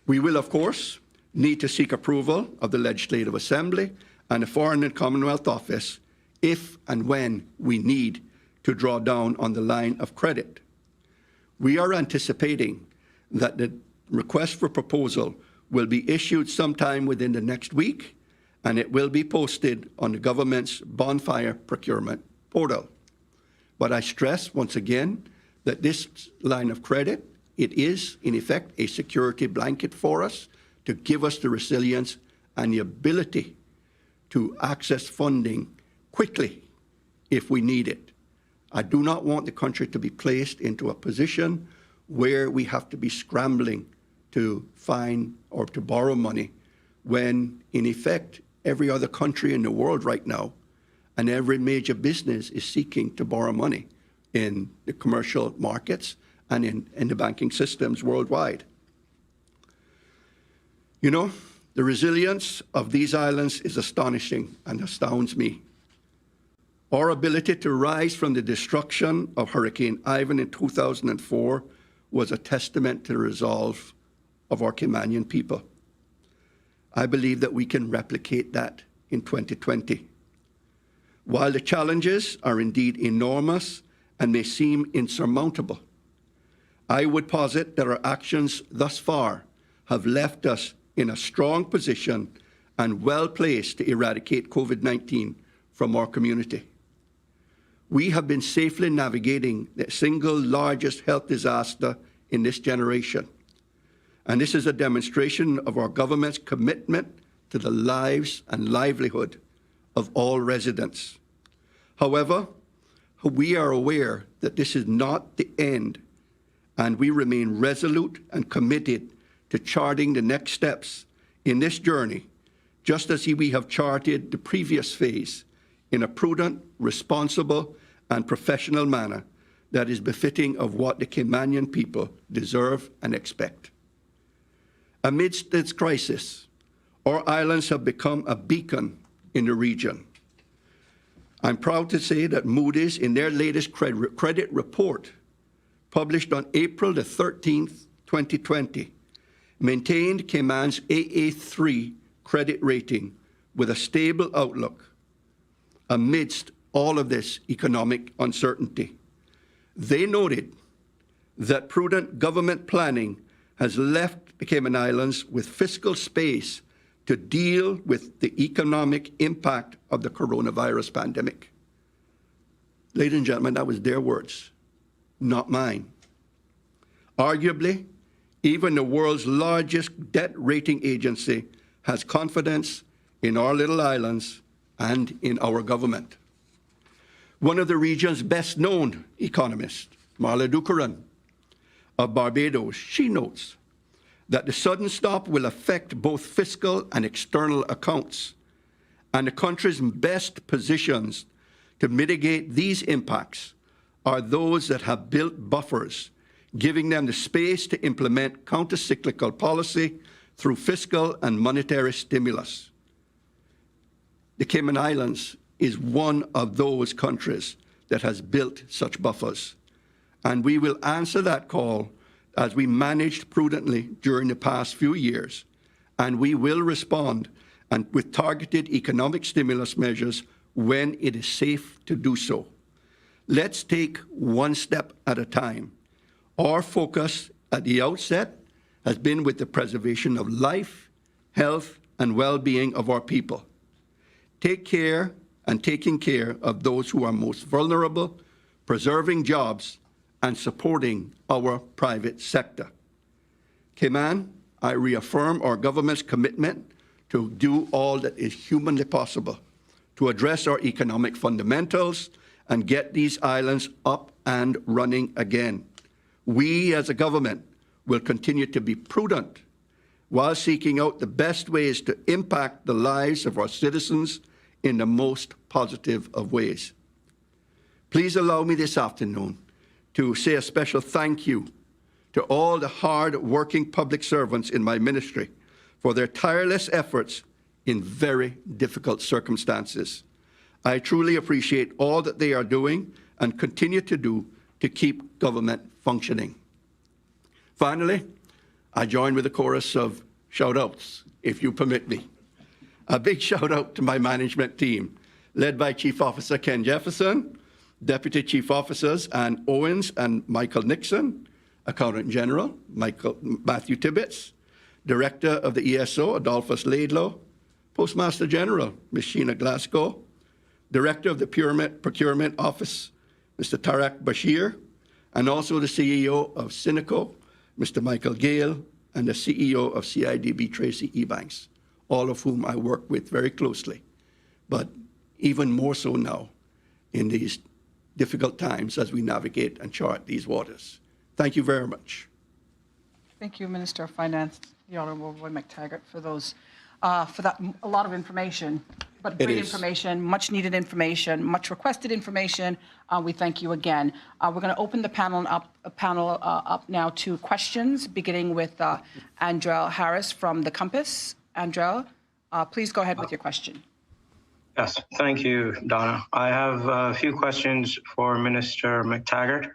[SPEAKER 10] We will, of course, need to seek approval of the Legislative Assembly and the Foreign and Commonwealth Office if and when we need to draw down on the line of credit. We are anticipating that the request for proposal will be issued sometime within the next week, and it will be posted on the government's bonfire procurement portal. But I stress once again that this line of credit, it is in effect a security blanket for us to give us the resilience and the ability to access funding quickly if we need it. I do not want the country to be placed into a position where we have to be scrambling to find or to borrow money when, in effect, every other country in the world right now and every major business is seeking to borrow money in the commercial markets and in the banking systems worldwide. You know, the resilience of these islands is astonishing and astounds me. Our ability to rise from the destruction of Hurricane Ivan in 2004 was a testament to the resolve of our Caymanian people. I believe that we can replicate that in 2020. While the challenges are indeed enormous and may seem insurmountable, I would posit that our actions thus far have left us in a strong position and well placed to eradicate COVID-19 from our community. We have been safely navigating the single largest health disaster in this generation. And this is a demonstration of our government's commitment to the lives and livelihood of all residents. However, we are aware that this is not the end, and we remain resolute and committed to charting the next steps in this journey, just as we have charted the previous phase in a prudent, responsible, and professional manner that is befitting of what the Caymanian people deserve and expect. Amidst this crisis, our islands have become a beacon in the region. I'm proud to say that Moody's, in their latest credit report, published on April the 13th, 2020, maintained Cayman's AA3 credit rating with a stable outlook amidst all of this economic uncertainty. They noted that prudent government planning has left the Cayman Islands with fiscal space to deal with the economic impact of the coronavirus pandemic. Ladies and gentlemen, that was their words, not mine. Arguably, even the world's largest debt rating agency has confidence in our little islands and in our government. One of the region's best-known economists, Marla Ducaran of Barbados, she notes that the sudden stop will affect both fiscal and external accounts, and the country's best positions to mitigate these impacts are those that have built buffers, giving them the space to implement counter-cyclical policy through fiscal and monetary stimulus. The Cayman Islands is one of those countries that has built such buffers. And we will answer that call as we managed prudently during the past few years. And we will respond and with targeted economic stimulus measures when it is safe to do so. Let's take one step at a time. Our focus at the outset has been with the preservation of life, health, and well-being of our people. Take care and taking care of those who are most vulnerable, preserving jobs, and supporting our private sector. Cayman, I reaffirm our government's commitment to do all that is humanly possible to address our economic fundamentals and get these islands up and running again. We as a government will continue to be prudent while seeking out the best ways to impact the lives of our citizens in the most positive of ways. Please allow me this afternoon to say a special thank you to all the hard-working public servants in my ministry for their tireless efforts in very difficult circumstances. I truly appreciate all that they are doing and continue to do to keep government functioning. Finally, I join with a chorus of shout-outs, if you permit me. A big shout-out to my management team, led by Chief Officer Ken Jefferson, Deputy Chief Officers Ann Owens and Michael Nixon, Accountant General Matthew Tibbetts, Director of the ESO Adolphus Laidlaw, Postmaster General Ms. Sheena Glasgow, Director of the Procurement Office Mr. Tarak Bashir, and also the CEO of Cineco, Mr. Michael Gale, and the CEO of CIDB, Tracy Ebanks, all of whom I work with very closely, but even more so now in these difficult times as we navigate and chart these waters. Thank you very much.
[SPEAKER 1] Thank you, Minister of Finance, the Honourable Roy McTaggart, for those, for that a lot of information, but great information, much needed information, much requested information. We thank you again. We're going to open the panel up now to questions, beginning with Andrel Harris from the Compass. Andrel, please go ahead with your question.
[SPEAKER 9] Yes, thank you, Donna. I have a few questions for Minister McTaggart.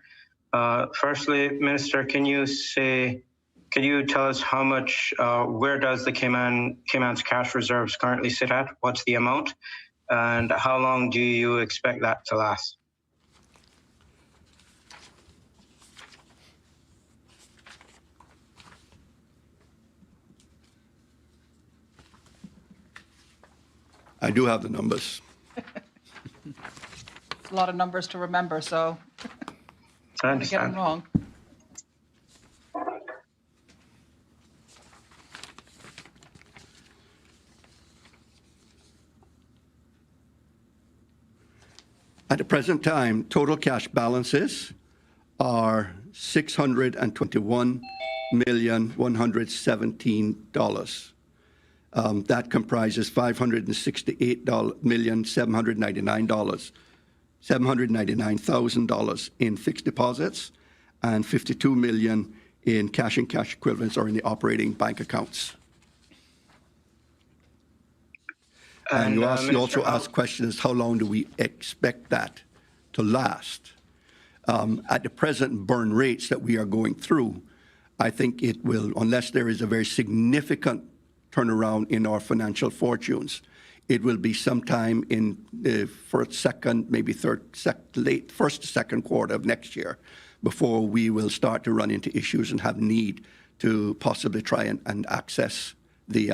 [SPEAKER 9] Firstly, Minister, can you tell us how much, where does the Cayman's cash reserves currently sit at? What's the amount? And how long do you expect that to last?
[SPEAKER 10] I do have the numbers.
[SPEAKER 1] It's a lot of numbers to remember, so
[SPEAKER 9] I
[SPEAKER 1] I'm going to get them wrong.
[SPEAKER 10] At the present time, total cash balances are $621,117. That comprises $568,799,000 in fixed deposits and $52 million in cash and cash equivalents or in the operating bank accounts. And you also asked questions, how long do we expect that to last? At the present burn rates that we are going through, I think it will, unless there is a very significant turnaround in our financial fortunes, it will be sometime in the first, second, maybe late first, second quarter of next year before we will start to run into issues and have need to possibly try and access the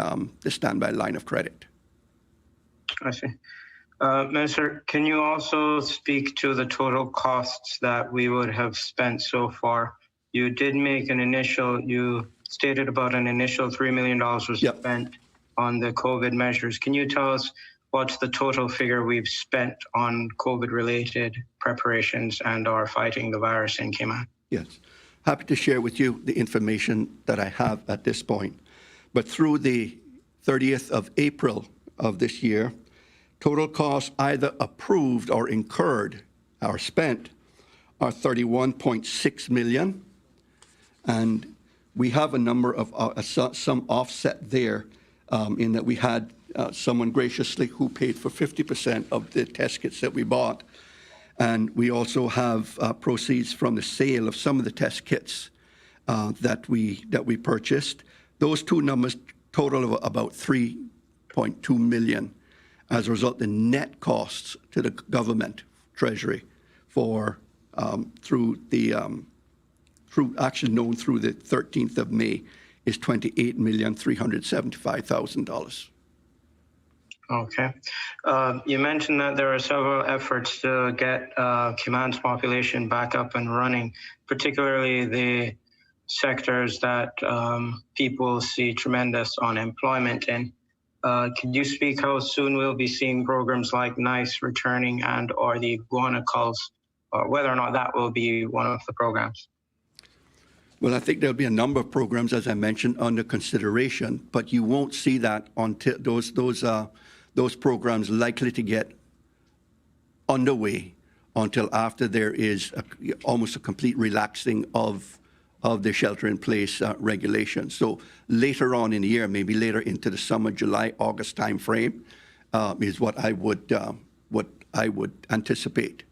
[SPEAKER 10] standby line of credit.
[SPEAKER 9] I see. Minister, can you also speak to the total costs that we would have spent so far? You did make you stated about an initial $3 million was spent on the COVID measures. Can you tell us what's the total figure we've spent on COVID-related preparations and our fighting the virus in Cayman?
[SPEAKER 10] Yes. Happy to share with you the information that I have at this point. But through the 30th of April of this year, total costs either approved or incurred or spent are $31.6 million. And we have a number of some offset there in that we had someone graciously who paid for 50% of the test kits that we bought. And we also have proceeds from the sale of some of the test kits that we purchased. Those two numbers total of about $3.2 million as a result the net costs to the government treasury for through action known through the 13th of May is $28,375,000.
[SPEAKER 9] Okay. You mentioned that there are several efforts to get Cayman's population back up and running, particularly the sectors that people see tremendous unemployment in. Could you speak how soon we'll be seeing programs like NICE returning and or the iguana culls, or whether or not that will be one of the programs?
[SPEAKER 10] Well, I think there'll be a number of programs, as I mentioned, under consideration, but you won't see that until those programs likely to get underway until after there is almost a complete relaxing of the shelter-in-place regulations. So later on in the year, maybe later into the summer, July, August timeframe, is what I would anticipate.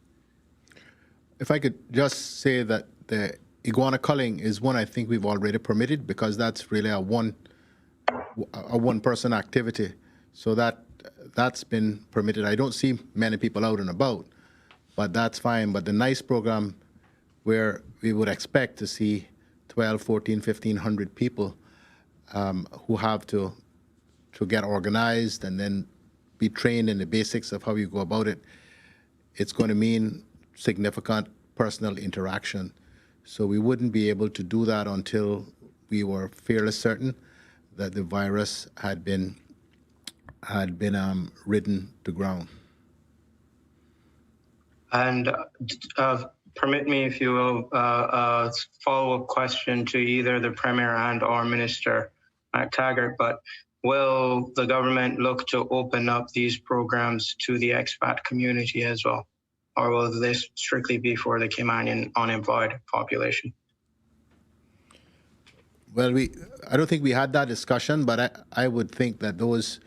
[SPEAKER 4] If I could just say that the iguana culling is one I think we've already permitted, because that's really a one-person activity. So that's been permitted. I don't see many people out and about, but that's fine. But the NICE program, where we would expect to see 12, 14, 1,500 people who have to get organized and then be trained in the basics of how you go about it, it's going to mean significant personal interaction. So we wouldn't be able to do that until we were fairly certain that the virus had been ridden to ground.
[SPEAKER 9] And permit me, if you will, a follow-up question to either the Premier and or Minister McTaggart, but will the government look to open up these programs to the expat community as well? Or will this strictly be for the Caymanian unemployed population?
[SPEAKER 4] Well, I don't think we had that discussion, but I would think that those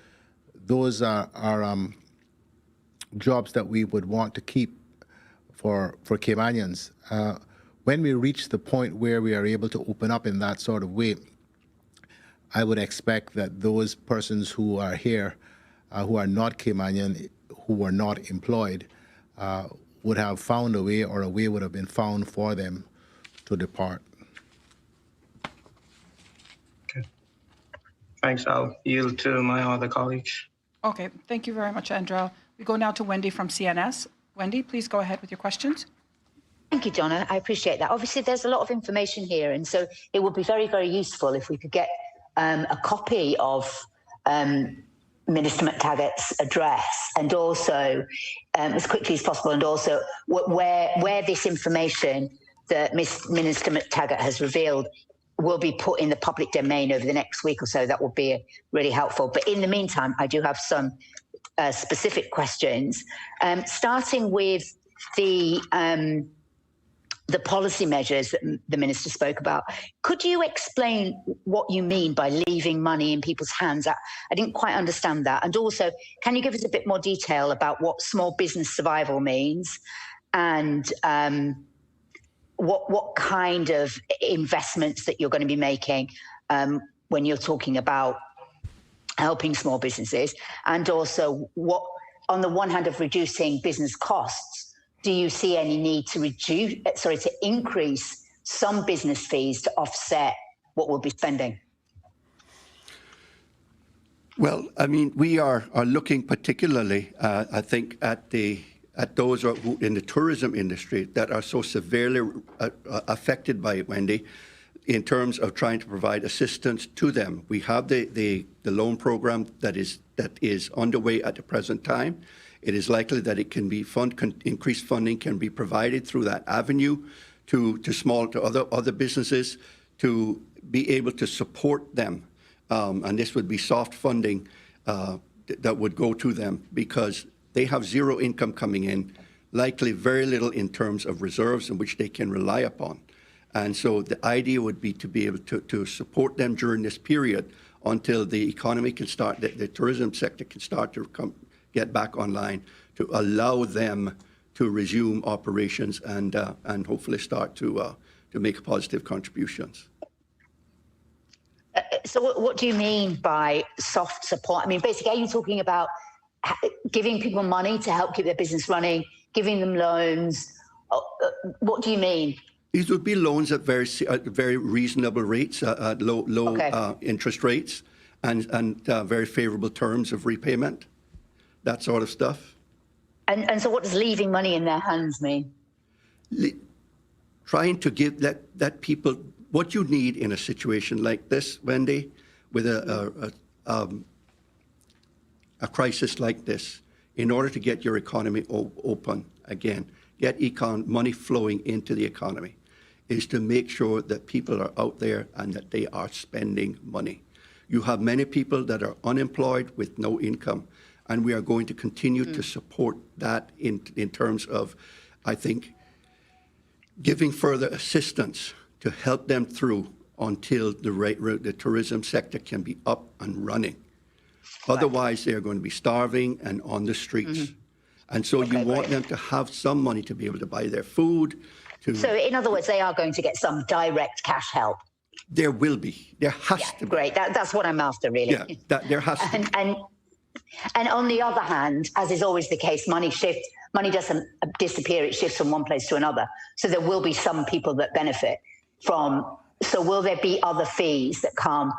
[SPEAKER 4] are jobs that we would want to keep for Caymanians. When we reach the point where we are able to open up in that sort of way, I would expect that those persons who are here, who are not Caymanian, who are not employed, would have found a way, or a way would have been found for them to depart.
[SPEAKER 9] Okay. Thanks. I'll yield to my other colleagues.
[SPEAKER 1] Okay, thank you very much, Andrew. We go now to Wendy from CNS. Wendy, please go ahead with your questions.
[SPEAKER 7] Thank you, Donna. I appreciate that. Obviously, there's a lot of information here, and so it would be very, very useful if we could get a copy of Minister McTaggart's address, and also as quickly as possible, and also where this information that Minister McTaggart has revealed will be put in the public domain over the next week or so. That would be really helpful. But in the meantime, I do have some specific questions, starting with the policy measures that the minister spoke about. Could you explain what you mean by leaving money in people's hands? I didn't quite understand that. And also, can you give us a bit more detail about what small business survival means, and what kind of investments that you're going to be making when you're talking about helping small businesses, and also what, on the one hand, of reducing business costs, do you see any need to increase some business fees to offset what we'll be spending?
[SPEAKER 10] Well, I mean, we are looking particularly, I think, at those who in the tourism industry that are so severely affected by it, Wendy, in terms of trying to provide assistance to them. We have the loan program that is underway at the present time. It is likely that it can be increased funding can be provided through that avenue to other businesses to be able to support them, and this would be soft funding that would go to them because they have zero income coming in, likely very little in terms of reserves in which they can rely upon. And so the idea would be to be able to support them during this period until the economy can start, the tourism sector can start to get back online, to allow them to resume operations and hopefully start to make positive contributions.
[SPEAKER 7] So what do you mean by soft support? I mean, basically, are you talking about giving people money to help keep their business running, giving them loans? What do you mean?
[SPEAKER 10] These would be loans at very reasonable rates, at low interest rates, and very favorable terms of repayment, that sort of stuff.
[SPEAKER 7] And so what does leaving money in their hands mean?
[SPEAKER 10] Trying to give that people what you need in a situation like this, Wendy, with a crisis like this, in order to get your economy open again, get money flowing into the economy, is to make sure that people are out there and that they are spending money. You have many people that are unemployed with no income, and we are going to continue to support that in terms of, I think, giving further assistance to help them through until the tourism sector can be up and running. Otherwise, they're going to be starving and on the streets. And so you want them to have some money to be able to buy their food.
[SPEAKER 7] So in other words, they are going to get some direct cash help.
[SPEAKER 10] There will be. There has to be.
[SPEAKER 7] Great. That's what I'm after, really.
[SPEAKER 10] Yeah, there has to be.
[SPEAKER 7] And on the other hand, as is always the case, money doesn't disappear, it shifts from one place to another. So there will be some people that benefit from, so will there be other fees that come?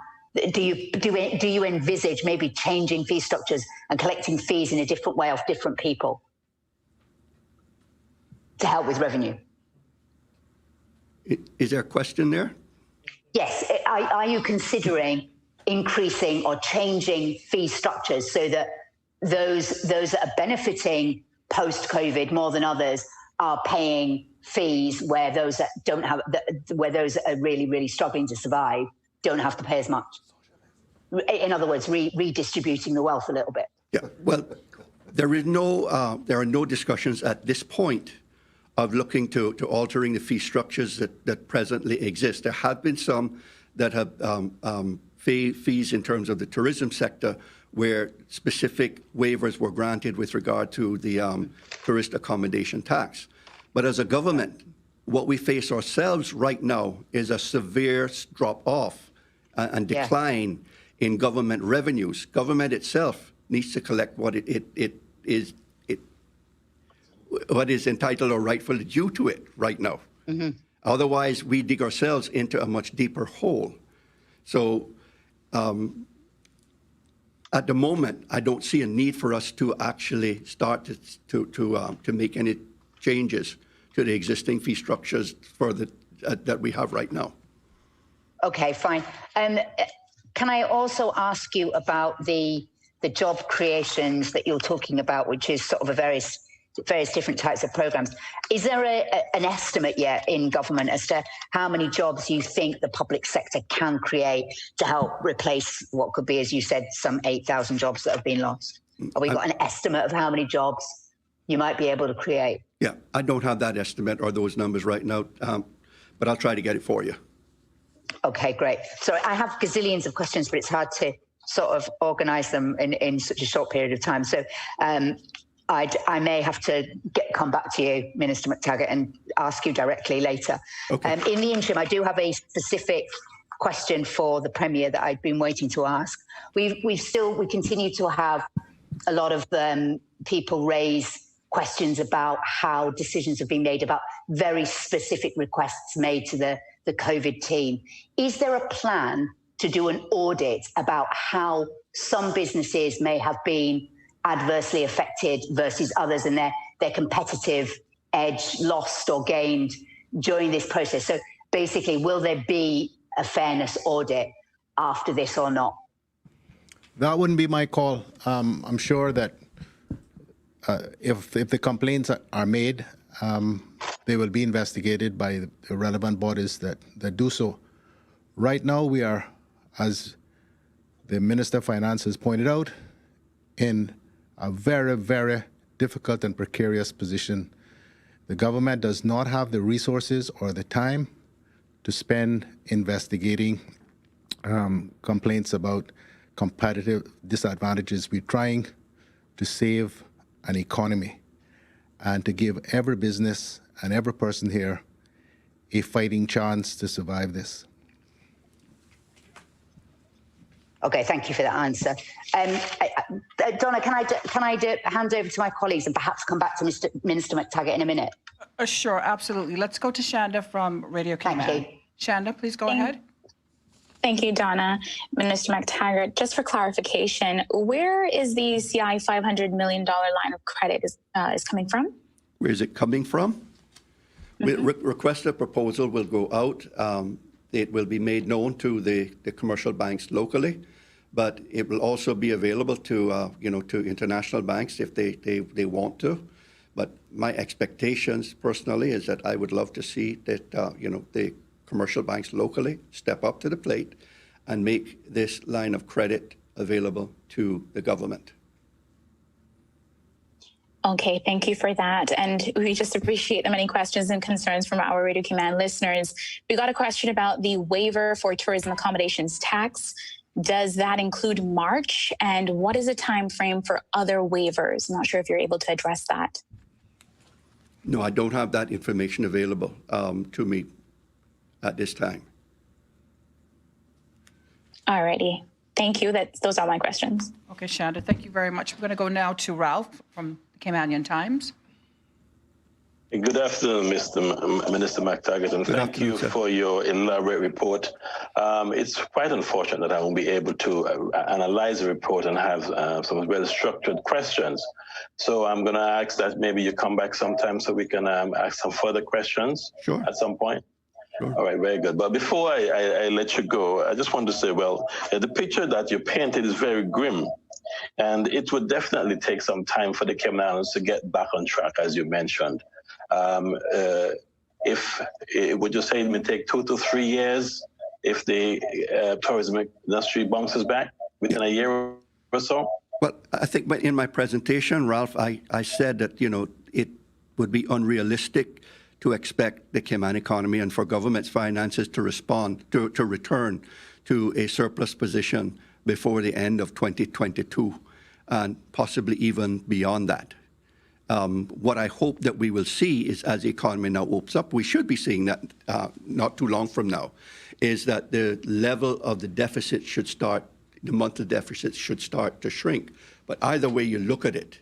[SPEAKER 7] Do you envisage maybe changing fee structures and collecting fees in a different way off different people to help with revenue?
[SPEAKER 10] Is there a question there?
[SPEAKER 7] Yes. Are you considering increasing or changing fee structures so that those that are benefiting post-COVID more than others are paying fees, where those that don't have, where those that are really struggling to survive don't have to pay as much? In other words, redistributing the wealth a little bit.
[SPEAKER 10] Yeah. Well, there are no discussions at this point of looking to altering the fee structures that presently exist. There have been some that have fees in terms of the tourism sector, where specific waivers were granted with regard to the tourist accommodation tax. But as a government, what we face ourselves right now is a severe drop-off and decline in government revenues. Government itself needs to collect what what is entitled or rightfully due to it right now. Otherwise, we dig ourselves into a much deeper hole. So at the moment, I don't see a need for us to actually start to make any changes to the existing fee structures for that we have right now.
[SPEAKER 7] Okay, fine. Can I also ask you about the job creations that you're talking about, which is sort of various different types of programs? Is there an estimate yet in government as to how many jobs you think the public sector can create to help replace what could be, as you said, some 8,000 jobs that have been lost? Have we got an estimate of how many jobs you might be able to create?
[SPEAKER 10] Yeah, I don't have that estimate or those numbers right now, but I'll try to get it for you.
[SPEAKER 7] Okay, great. Sorry, I have gazillions of questions, but it's hard to sort of organise them in such a short period of time. So I may have to come back to you, Minister McTaggart, and ask you directly later. Okay. In the interim, I do have a specific question for the Premier that I've been waiting to ask. We continue to have a lot of people raise questions about how decisions have been made about very specific requests made to the COVID team. Is there a plan to do an audit about how some businesses may have been adversely affected versus others, and their competitive edge lost or gained during this process? So basically, will there be a fairness audit after this or not?
[SPEAKER 4] That wouldn't be my call. I'm sure that if the complaints are made, they will be investigated by the relevant bodies that do so. Right now, we are, as the Minister of Finance has pointed out, in a very, very difficult and precarious position. The government does not have the resources or the time to spend investigating complaints about competitive disadvantages. We're trying to save an economy. and to give every business and every person here a fighting chance to survive this.
[SPEAKER 7] Okay, thank you for that answer. Donna, can I hand over to my colleagues and perhaps come back to Minister McTaggart in a minute?
[SPEAKER 1] Sure, absolutely. Let's go to Shanda from Radio Cayman.
[SPEAKER 7] Thank you.
[SPEAKER 1] Shanda, please go ahead.
[SPEAKER 8] Thank you, Donna. Minister McTaggart, just for clarification, where is the CI $500 million line of credit is coming from?
[SPEAKER 10] Where is it coming from? Request a proposal will go out. It will be made known to the commercial banks locally, but it will also be available to to international banks if they want to. But my expectations personally is that I would love to see that the commercial banks locally step up to the plate and make this line of credit available to the government.
[SPEAKER 8] Okay, thank you for that. And we just appreciate the many questions and concerns from our Radio Cayman listeners. We got a question about the waiver for tourism accommodations tax. Does that include March? And what is the time frame for other waivers? I'm not sure if you're able to address that.
[SPEAKER 10] No, I don't have that information available to me at this time.
[SPEAKER 8] All righty. Thank you. Those are my questions.
[SPEAKER 1] Okay, Shanda, thank you very much. We're going to go now to Ralph from the Caymanian Times.
[SPEAKER 11] Good afternoon, Minister McTaggart, and thank you for your elaborate report. It's quite unfortunate that I won't be able to analyze the report and have some well-structured questions. So I'm going to ask that maybe you come back sometime so we can ask some further questions at some point.
[SPEAKER 10] Sure.
[SPEAKER 11] All right, very good. But before I let you go, I just want to say, well, the picture that you painted is very grim. And it would definitely take some time for the Cayman Islands to get back on track, as you mentioned. Would you say it may take 2 to 3 years if the tourism industry bounces back within a year or so?
[SPEAKER 10] Well, I think in my presentation, Ralph, I said that, it would be unrealistic to expect the Cayman economy and for government's finances to respond, to return to a surplus position before the end of 2022 and possibly even beyond that. What I hope that we will see is as the economy now opens up, we should be seeing that not too long from now, is that the level of the deficit should start, the monthly deficit should start to shrink. But either way you look at it,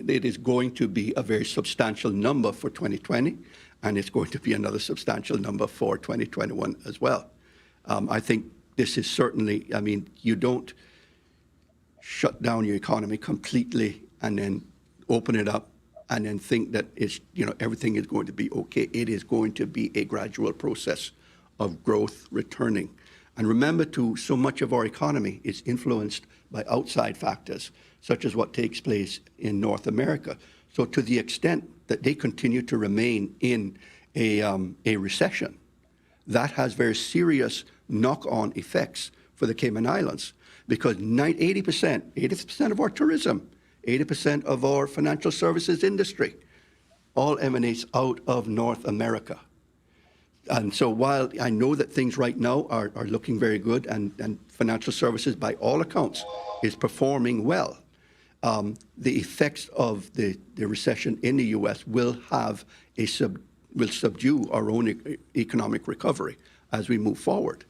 [SPEAKER 10] it is going to be a very substantial number for 2020, and it's going to be another substantial number for 2021 as well. I think this is certainly, you don't shut down your economy completely and then open it up and then think that everything is going to be okay. It is going to be a gradual process of growth returning. And remember too, so much of our economy is influenced by outside factors, such as what takes place in North America. So to the extent that they continue to remain in a recession, that has very serious knock-on effects for the Cayman Islands, because 80% of our tourism, 80% of our financial services industry all emanates out of North America. And so while I know that things right now are looking very good and financial services by all accounts is performing well, the effects of the recession in the U.S. will subdue our own economic recovery as we move forward.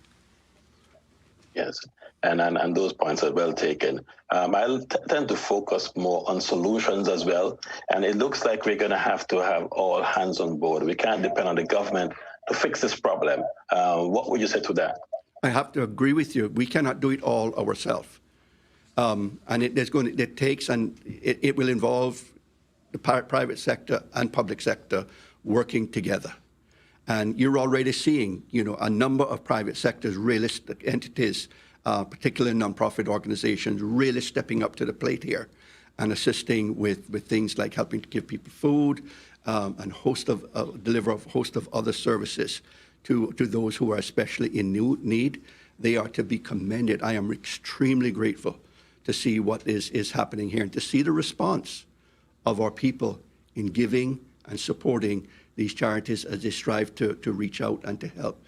[SPEAKER 11] Yes, and those points are well taken. I'll tend to focus more on solutions as well, and it looks like we're going to have all hands on board. We can't depend on the government to fix this problem. What would you say to that?
[SPEAKER 10] I have to agree with you. We cannot do it all ourselves. And it will involve the private sector and public sector working together. And you're already seeing, a number of private sectors, realistic entities, particularly nonprofit organizations, really stepping up to the plate here and assisting with things like helping to give people food and deliver a host of other services to those who are especially in need. They are to be commended. I am extremely grateful to see what is happening here and to see the response of our people in giving and supporting these charities as they strive to reach out and to help.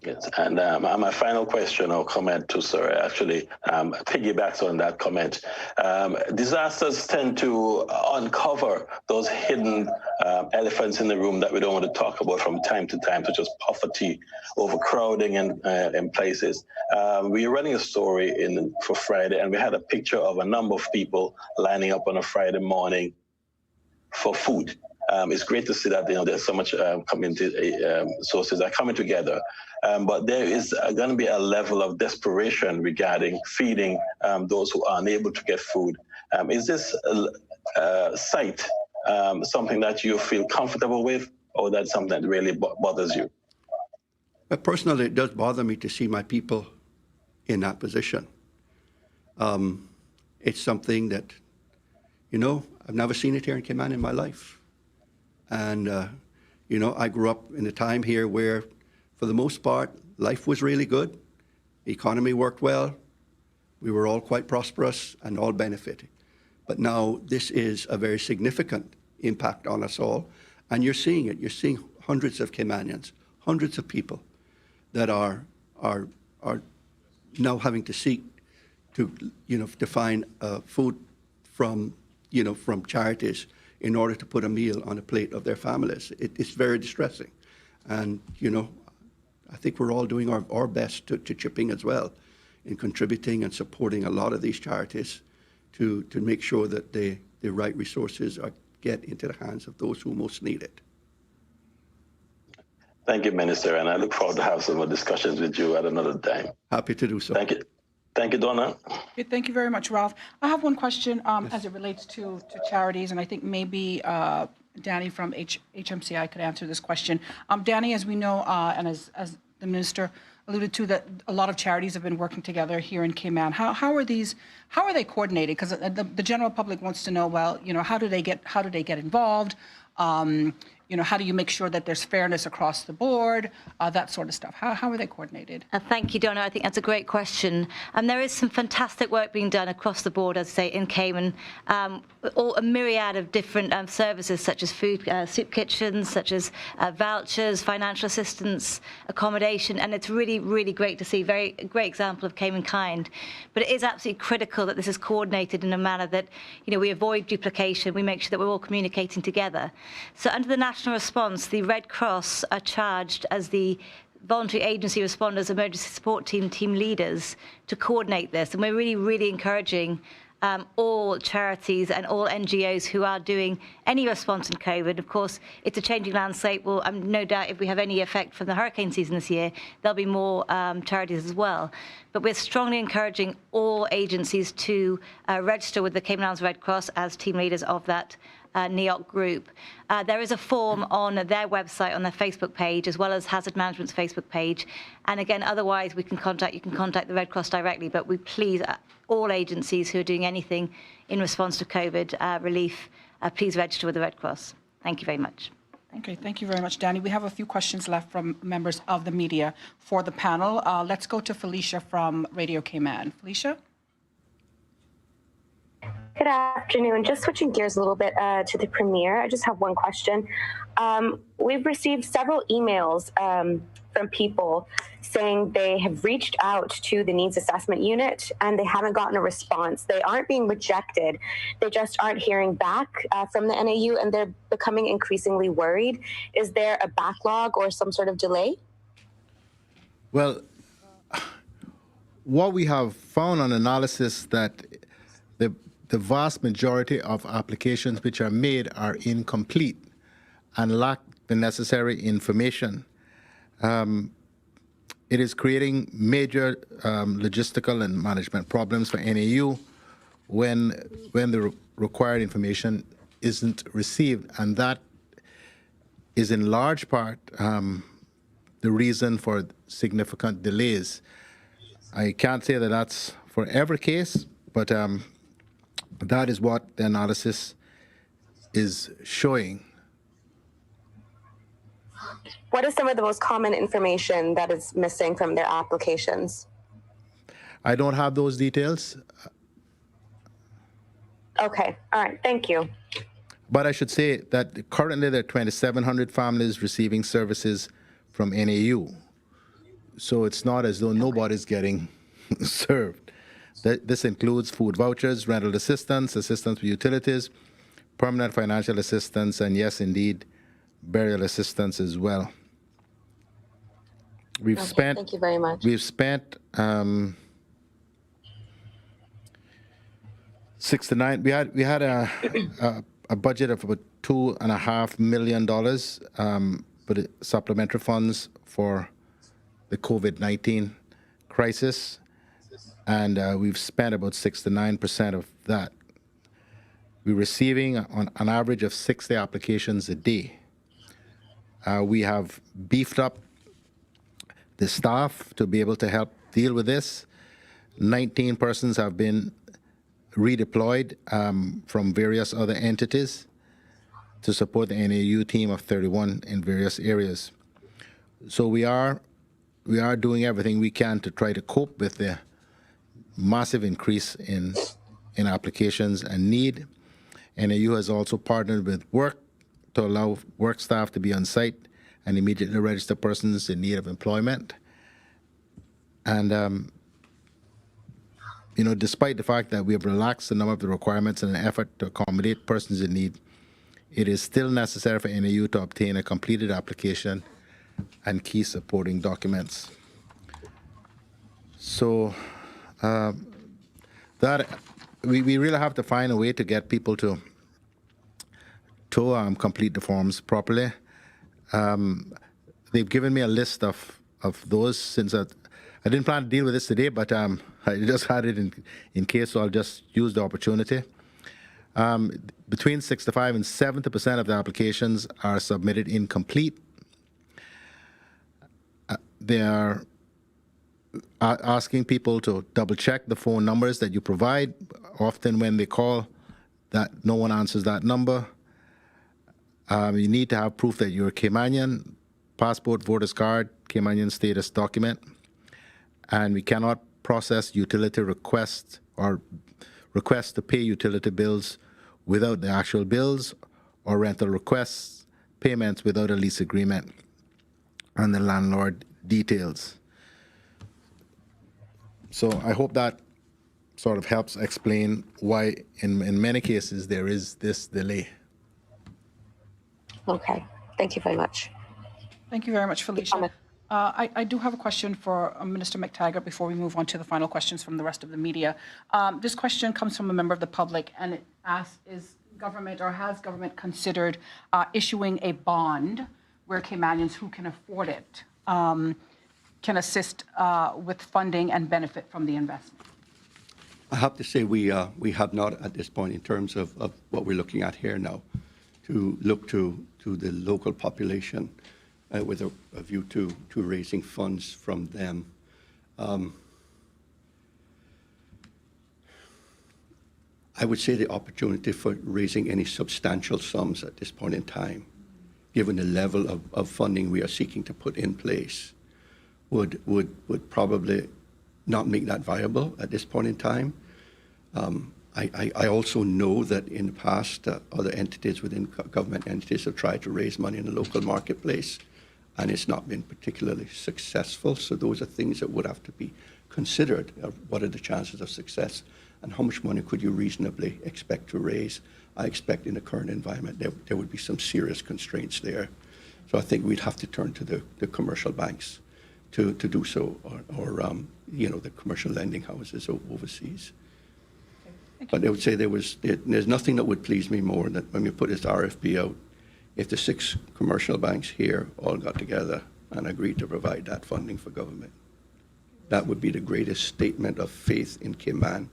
[SPEAKER 11] Yes, and my final question or comment to Sir actually piggybacks on that comment. Disasters tend to uncover those hidden elephants in the room that we don't want to talk about from time to time, such as poverty, overcrowding in places. We were running a story for Friday, and we had a picture of a number of people lining up on a Friday morning for food. It's great to see that there's so much community sources are coming together. But there is going to be a level of desperation regarding feeding those who are unable to get food. Is this sight something that you feel comfortable with, or that's something that really bothers you?
[SPEAKER 10] Personally, it does bother me to see my people in that position. It's something that, I've never seen it here in Cayman in my life. And, I grew up in a time here where, for the most part, life was really good. The economy worked well. We were all quite prosperous and all benefiting. But now this is a very significant impact on us all. And you're seeing it. You're seeing hundreds of Caymanians, hundreds of people that are now having to seek to find food from charities in order to put a meal on a plate of their families. It's very distressing. And, I think we're all doing our best to chip in as well in contributing and supporting a lot of these charities to make sure that the right resources get into the hands of those who most need it.
[SPEAKER 11] Thank you, Minister, and I look forward to have some more discussions with you at another time.
[SPEAKER 10] Happy to do so.
[SPEAKER 11] Thank you. Thank you, Donna.
[SPEAKER 1] Okay, thank you very much, Ralph. I have one question as it relates to charities, and I think maybe Danny from HMCI could answer this question. Danny, as we know, and as the Minister alluded to, that a lot of charities have been working together here in Cayman. How are they coordinated? Because the general public wants to know, well, how do they get involved? How do you make sure that there's fairness across the board, that sort of stuff? How are they coordinated?
[SPEAKER 12] Thank you, Donna. I think that's a great question. There is some fantastic work being done across the board, as I say, in Cayman. A myriad of different services, such as food, soup kitchens, such as vouchers, financial assistance, accommodation, and it's really, really great to see. A great example of Cayman kind. But it is absolutely critical that this is coordinated in a manner that, we avoid duplication, we make sure that we're all communicating together. So under the national response, the Red Cross are charged as the voluntary agency responders, emergency support team leaders to coordinate this. And we're really, really encouraging all charities and all NGOs who are doing any response in COVID. Of course, it's a changing landscape. Well, no doubt if we have any effect from the hurricane season this year, there'll be more charities as well. But we're strongly encouraging all agencies to register with the Cayman Islands Red Cross as team leaders of that NEOC group. There is a form on their website, on their Facebook page, as well as Hazard Management's Facebook page. And again, otherwise, you can contact the Red Cross directly. But we please all agencies who are doing anything in response to COVID relief, please register with the Red Cross. Thank you very much.
[SPEAKER 1] Okay, thank you very much, Danny. We have a few questions left from members of the media for the panel. Let's go to Felicia from Radio Cayman. Felicia?
[SPEAKER 13] Good afternoon. Just switching gears a little bit to the Premier. I just have one question. We've received several emails from people saying they have reached out to the Needs Assessment Unit and they haven't gotten a response. They aren't being rejected. They just aren't hearing back from the NAU, and they're becoming increasingly worried. Is there a backlog or some sort of delay?
[SPEAKER 4] Well, what we have found on analysis that the vast majority of applications which are made are incomplete and lack the necessary information. It is creating major logistical and management problems for NAU when the required information isn't received, and that is in large part the reason for significant delays. I can't say that that's for every case, but that is what the analysis is showing.
[SPEAKER 13] What is some of the most common information that is missing from their applications?
[SPEAKER 4] I don't have those details.
[SPEAKER 13] Okay, all right, thank you.
[SPEAKER 4] But I should say that currently there are 2,700 families receiving services from NAU. So it's not as though nobody's getting served. This includes food vouchers, rental assistance, assistance with utilities, permanent financial assistance, and yes, indeed, burial assistance as well.
[SPEAKER 13] Thank you very much.
[SPEAKER 4] We've spent 69. We had a budget of about $2.5 million for the supplementary funds for the COVID-19 crisis, and we've spent about 69% of that. We're receiving on an average of 60 applications a day. We have beefed up the staff to be able to help deal with this. 19 persons have been redeployed from various other entities to support the NAU team of 31 in various areas. So we are doing everything we can to try to cope with the massive increase in applications and need. NAU has also partnered with work to allow work staff to be on site and immediately register persons in need of employment. And despite the fact that we have relaxed a number of the requirements in an effort to accommodate persons in need, it is still necessary for NAU to obtain a completed application and key supporting documents. So that we really have to find a way to get people to complete the forms properly. They've given me a list of those since I didn't plan to deal with this today, but I just had it in case, so I'll just use the opportunity. Between 65 and 70% of the applications are submitted incomplete. They are asking people to double check the phone numbers that you provide. Often when they call, that no one answers that number. You need to have proof that you're a Caymanian, passport, voter's card, Caymanian status document. And we cannot process utility requests or requests to pay utility bills without the actual bills, or rental requests, payments without a lease agreement, and the landlord details. So I hope that sort of helps explain why in many cases there is this delay.
[SPEAKER 13] Okay, thank you very much.
[SPEAKER 1] Thank you very much, Felicia. I do have a question for Minister McTaggart before we move on to the final questions from the rest of the media. This question comes from a member of the public, and it asks, has government considered issuing a bond where Caymanians who can afford it can assist with funding and benefit from the investment?
[SPEAKER 10] I have to say we have not at this point in terms of what we're looking at here now, to look to the local population with a view to raising funds from them. I would say the opportunity for raising any substantial sums at this point in time, given the level of funding we are seeking to put in place, would probably not make that viable at this point in time. I also know that in the past, other entities within government entities have tried to raise money in the local marketplace, and it's not been particularly successful. So those are things that would have to be considered. What are the chances of success, and how much money could you reasonably expect to raise? I expect in the current environment there would be some serious constraints there. So I think we'd have to turn to the commercial banks to do so, or the commercial lending houses overseas. But I would say there's nothing that would please me more than when we put this RFP out, if the 6 commercial banks here all got together and agreed to provide that funding for government. That would be the greatest statement of faith in Cayman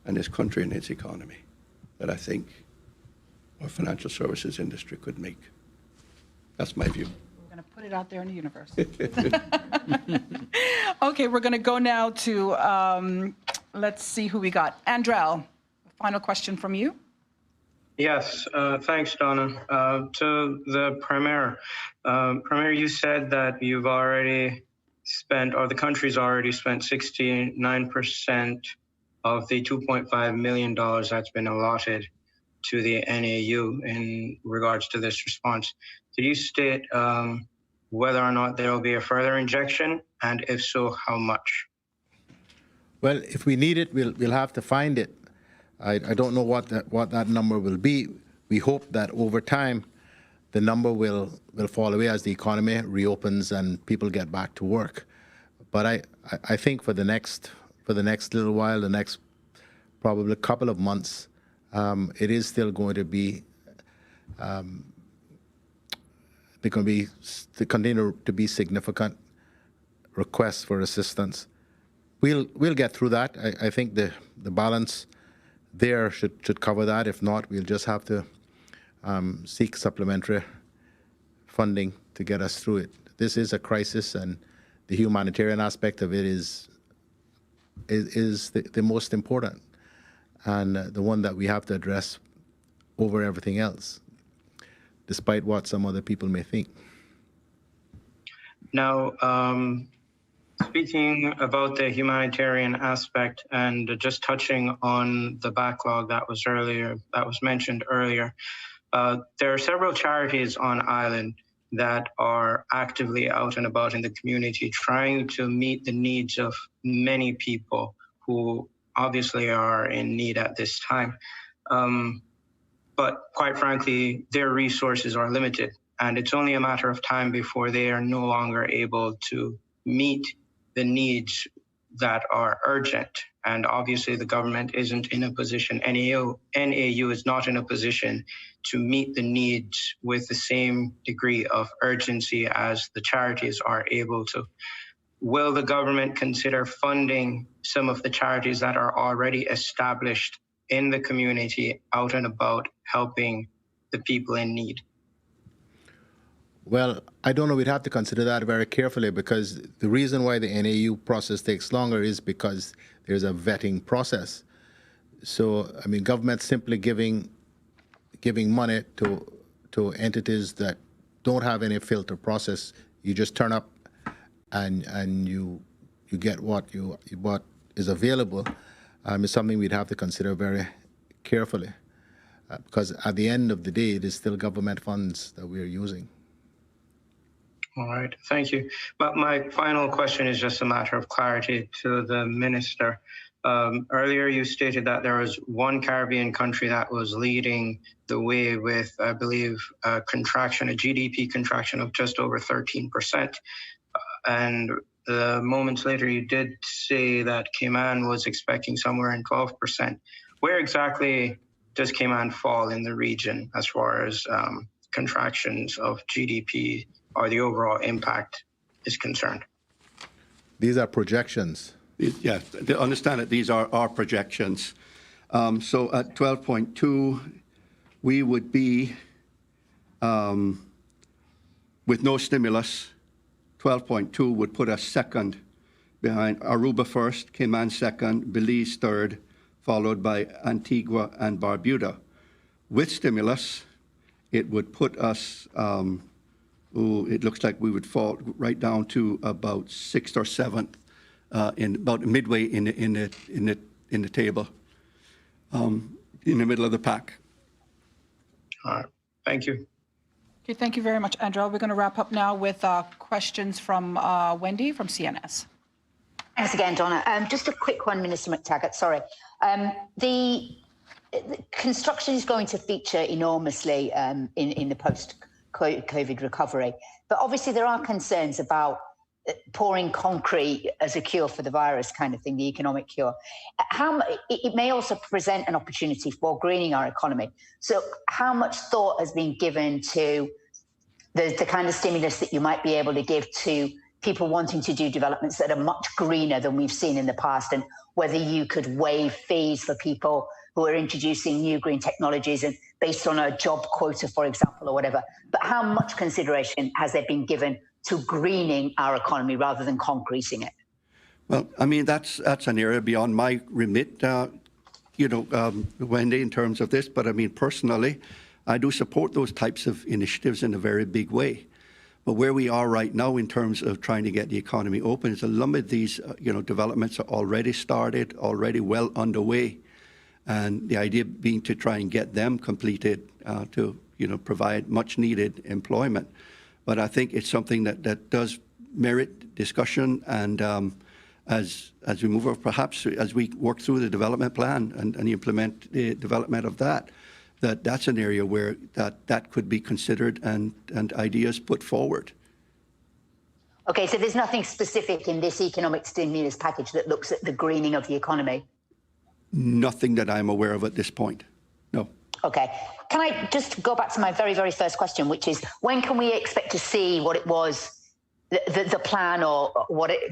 [SPEAKER 10] and this country and its economy that I think our financial services industry could make. That's my view.
[SPEAKER 1] We're going to put it out there in the universe. Okay, we're going to go now to, let's see who we got. Andrel, final question from you.
[SPEAKER 9] Yes, thanks, Donna. To the Premier. Premier, you said that you've already spent, or the country's already spent 69% of the $2.5 million that's been allotted to the NAU in regards to this response. Did you state whether or not there will be a further injection And if so, how much?
[SPEAKER 4] Well, if we need it, we'll have to find it. I don't know what that number will be. We hope that over time, the number will fall away as the economy reopens and people get back to work. But I think for the next little while, the next probably couple of months, it is still going to be continue to be significant requests for assistance. We'll get through that. I think the balance there should cover that. If not, we'll just have to seek supplementary funding to get us through it. This is a crisis, and the humanitarian aspect of it is the most important, and the one that we have to address over everything else, despite what some other people may think.
[SPEAKER 9] Now, speaking about the humanitarian aspect and just touching on the backlog that was mentioned earlier, there are several charities on island that are actively out and about in the community trying to meet the needs of many people who obviously are in need at this time. But quite frankly, their resources are limited, and it's only a matter of time before they are no longer able to meet the needs that are urgent. And obviously the government isn't in a position, NAU is not in a position to meet the needs with the same degree of urgency as the charities are able to. Will the government consider funding some of the charities that are already established in the community out and about helping the people in need?
[SPEAKER 4] Well, I don't know. We'd have to consider that very carefully, because the reason why the NAU process takes longer is because there's a vetting process. So, I mean, government simply giving money to entities that don't have any filter process, you just turn up and you get what is available, is something we'd have to consider very carefully, because at the end of the day, it is still government funds that we're using.
[SPEAKER 9] All right, thank you. But my final question is just a matter of clarity to the minister. Earlier, you stated that there was one Caribbean country that was leading the way with, I believe, a GDP contraction of just over 13%. And moments later, you did say that Cayman was expecting somewhere in 12%. Where exactly does Cayman fall in the region as far as contractions of GDP or the overall impact is concerned?
[SPEAKER 4] These are projections.
[SPEAKER 10] Yes, understand that these are our projections. So at 12.2, we would be, with no stimulus, 12.2 would put us second, behind Aruba first, Cayman second, Belize third, followed by Antigua and Barbuda. With stimulus, it would put us, it looks like we would fall right down to about 6th or 7th, about midway in the table, in the middle of the pack.
[SPEAKER 9] All right, thank you.
[SPEAKER 1] Okay, thank you very much, Andrew. We're going to wrap up now with questions from Wendy from CNS.
[SPEAKER 7] Thanks again, Donna. Just a quick one, Minister McTaggart, sorry. The construction is going to feature enormously in the post-COVID recovery, but obviously there are concerns about pouring concrete as a cure for the virus kind of thing, the economic cure. It may also present an opportunity for greening our economy. So how much thought has been given to the kind of stimulus that you might be able to give to people wanting to do developments that are much greener than we've seen in the past, and whether you could waive fees for people who are introducing new green technologies and based on a job quota, for example, or whatever. But how much consideration has there been given to greening our economy rather than concreting it?
[SPEAKER 10] Well, I mean, that's an area beyond my remit, Wendy, in terms of this. But I mean, personally, I do support those types of initiatives in a very big way. But where we are right now in terms of trying to get the economy open is a lot of these, developments are already started, already well underway. And the idea being to try and get them completed to, provide much needed employment. But I think it's something that does merit discussion, and as we move on, perhaps as we work through the development plan and implement the development of that's an area where that could be considered and ideas put forward.
[SPEAKER 7] Okay, so there's nothing specific in this economic stimulus package that looks at the greening of the economy?
[SPEAKER 10] Nothing that I'm aware of at this point, no.
[SPEAKER 7] Okay. Can I just go back to my very, very first question, which is when can we expect to see what it was, the plan or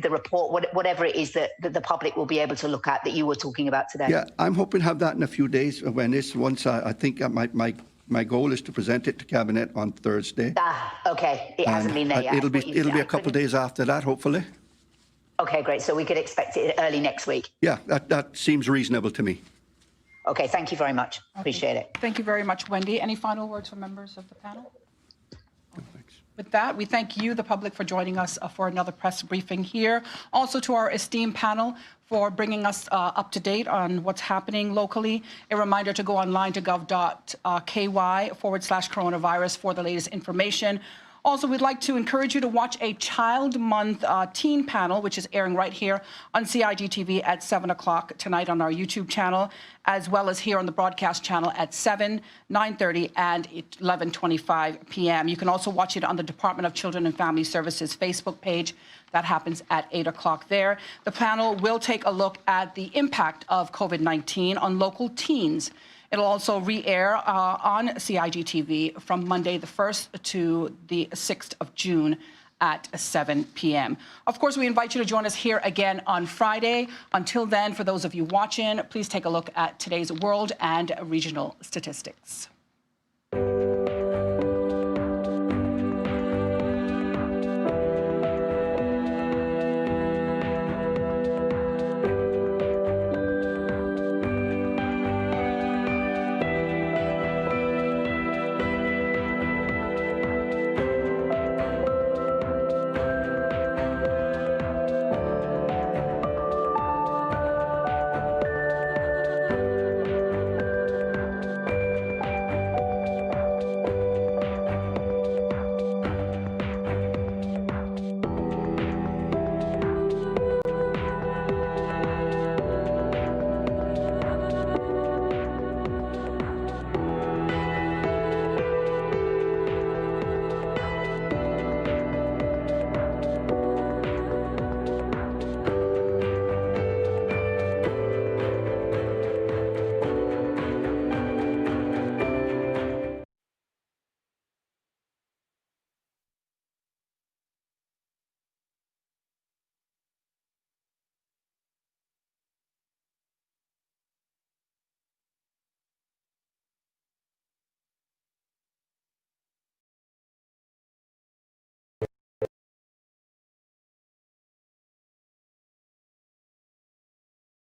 [SPEAKER 7] the report, whatever it is that the public will be able to look at that you were talking about today?
[SPEAKER 10] Yeah, I'm hoping to have that in a few days. Once I think my goal is to present it to Cabinet on Thursday.
[SPEAKER 7] Okay. It hasn't been there yet.
[SPEAKER 10] It'll be a couple of days after that, hopefully.
[SPEAKER 7] Okay, great. So we could expect it early next week.
[SPEAKER 10] Yeah, that seems reasonable to me.
[SPEAKER 7] Okay, thank you very much. Appreciate it.
[SPEAKER 1] Thank you very much, Wendy. Any final words from members of the panel?
[SPEAKER 10] No, thanks.
[SPEAKER 1] With that, we thank you, the public, for joining us for another press briefing here. Also to our esteemed panel for bringing us up to date on what's happening locally. A reminder to go online to gov.ky/coronavirus for the latest information. Also, we'd like to encourage you to watch a Child Month teen panel, which is airing right here on CIGTV at 7 o'clock tonight on our YouTube channel, as well as here on the broadcast channel at 7, 9:30, and 11:25 p.m. You can also watch it on the Department of Children and Family Services Facebook page. That happens at 8 o'clock there. The panel will take a look at the impact of COVID-19 on local teens. It'll also re-air on CIGTV from Monday the 1st to the 6th of June at 7 p.m. Of course, we invite you to join us here again on Friday. Until then, for those of you watching, please take a look at today's world and regional statistics.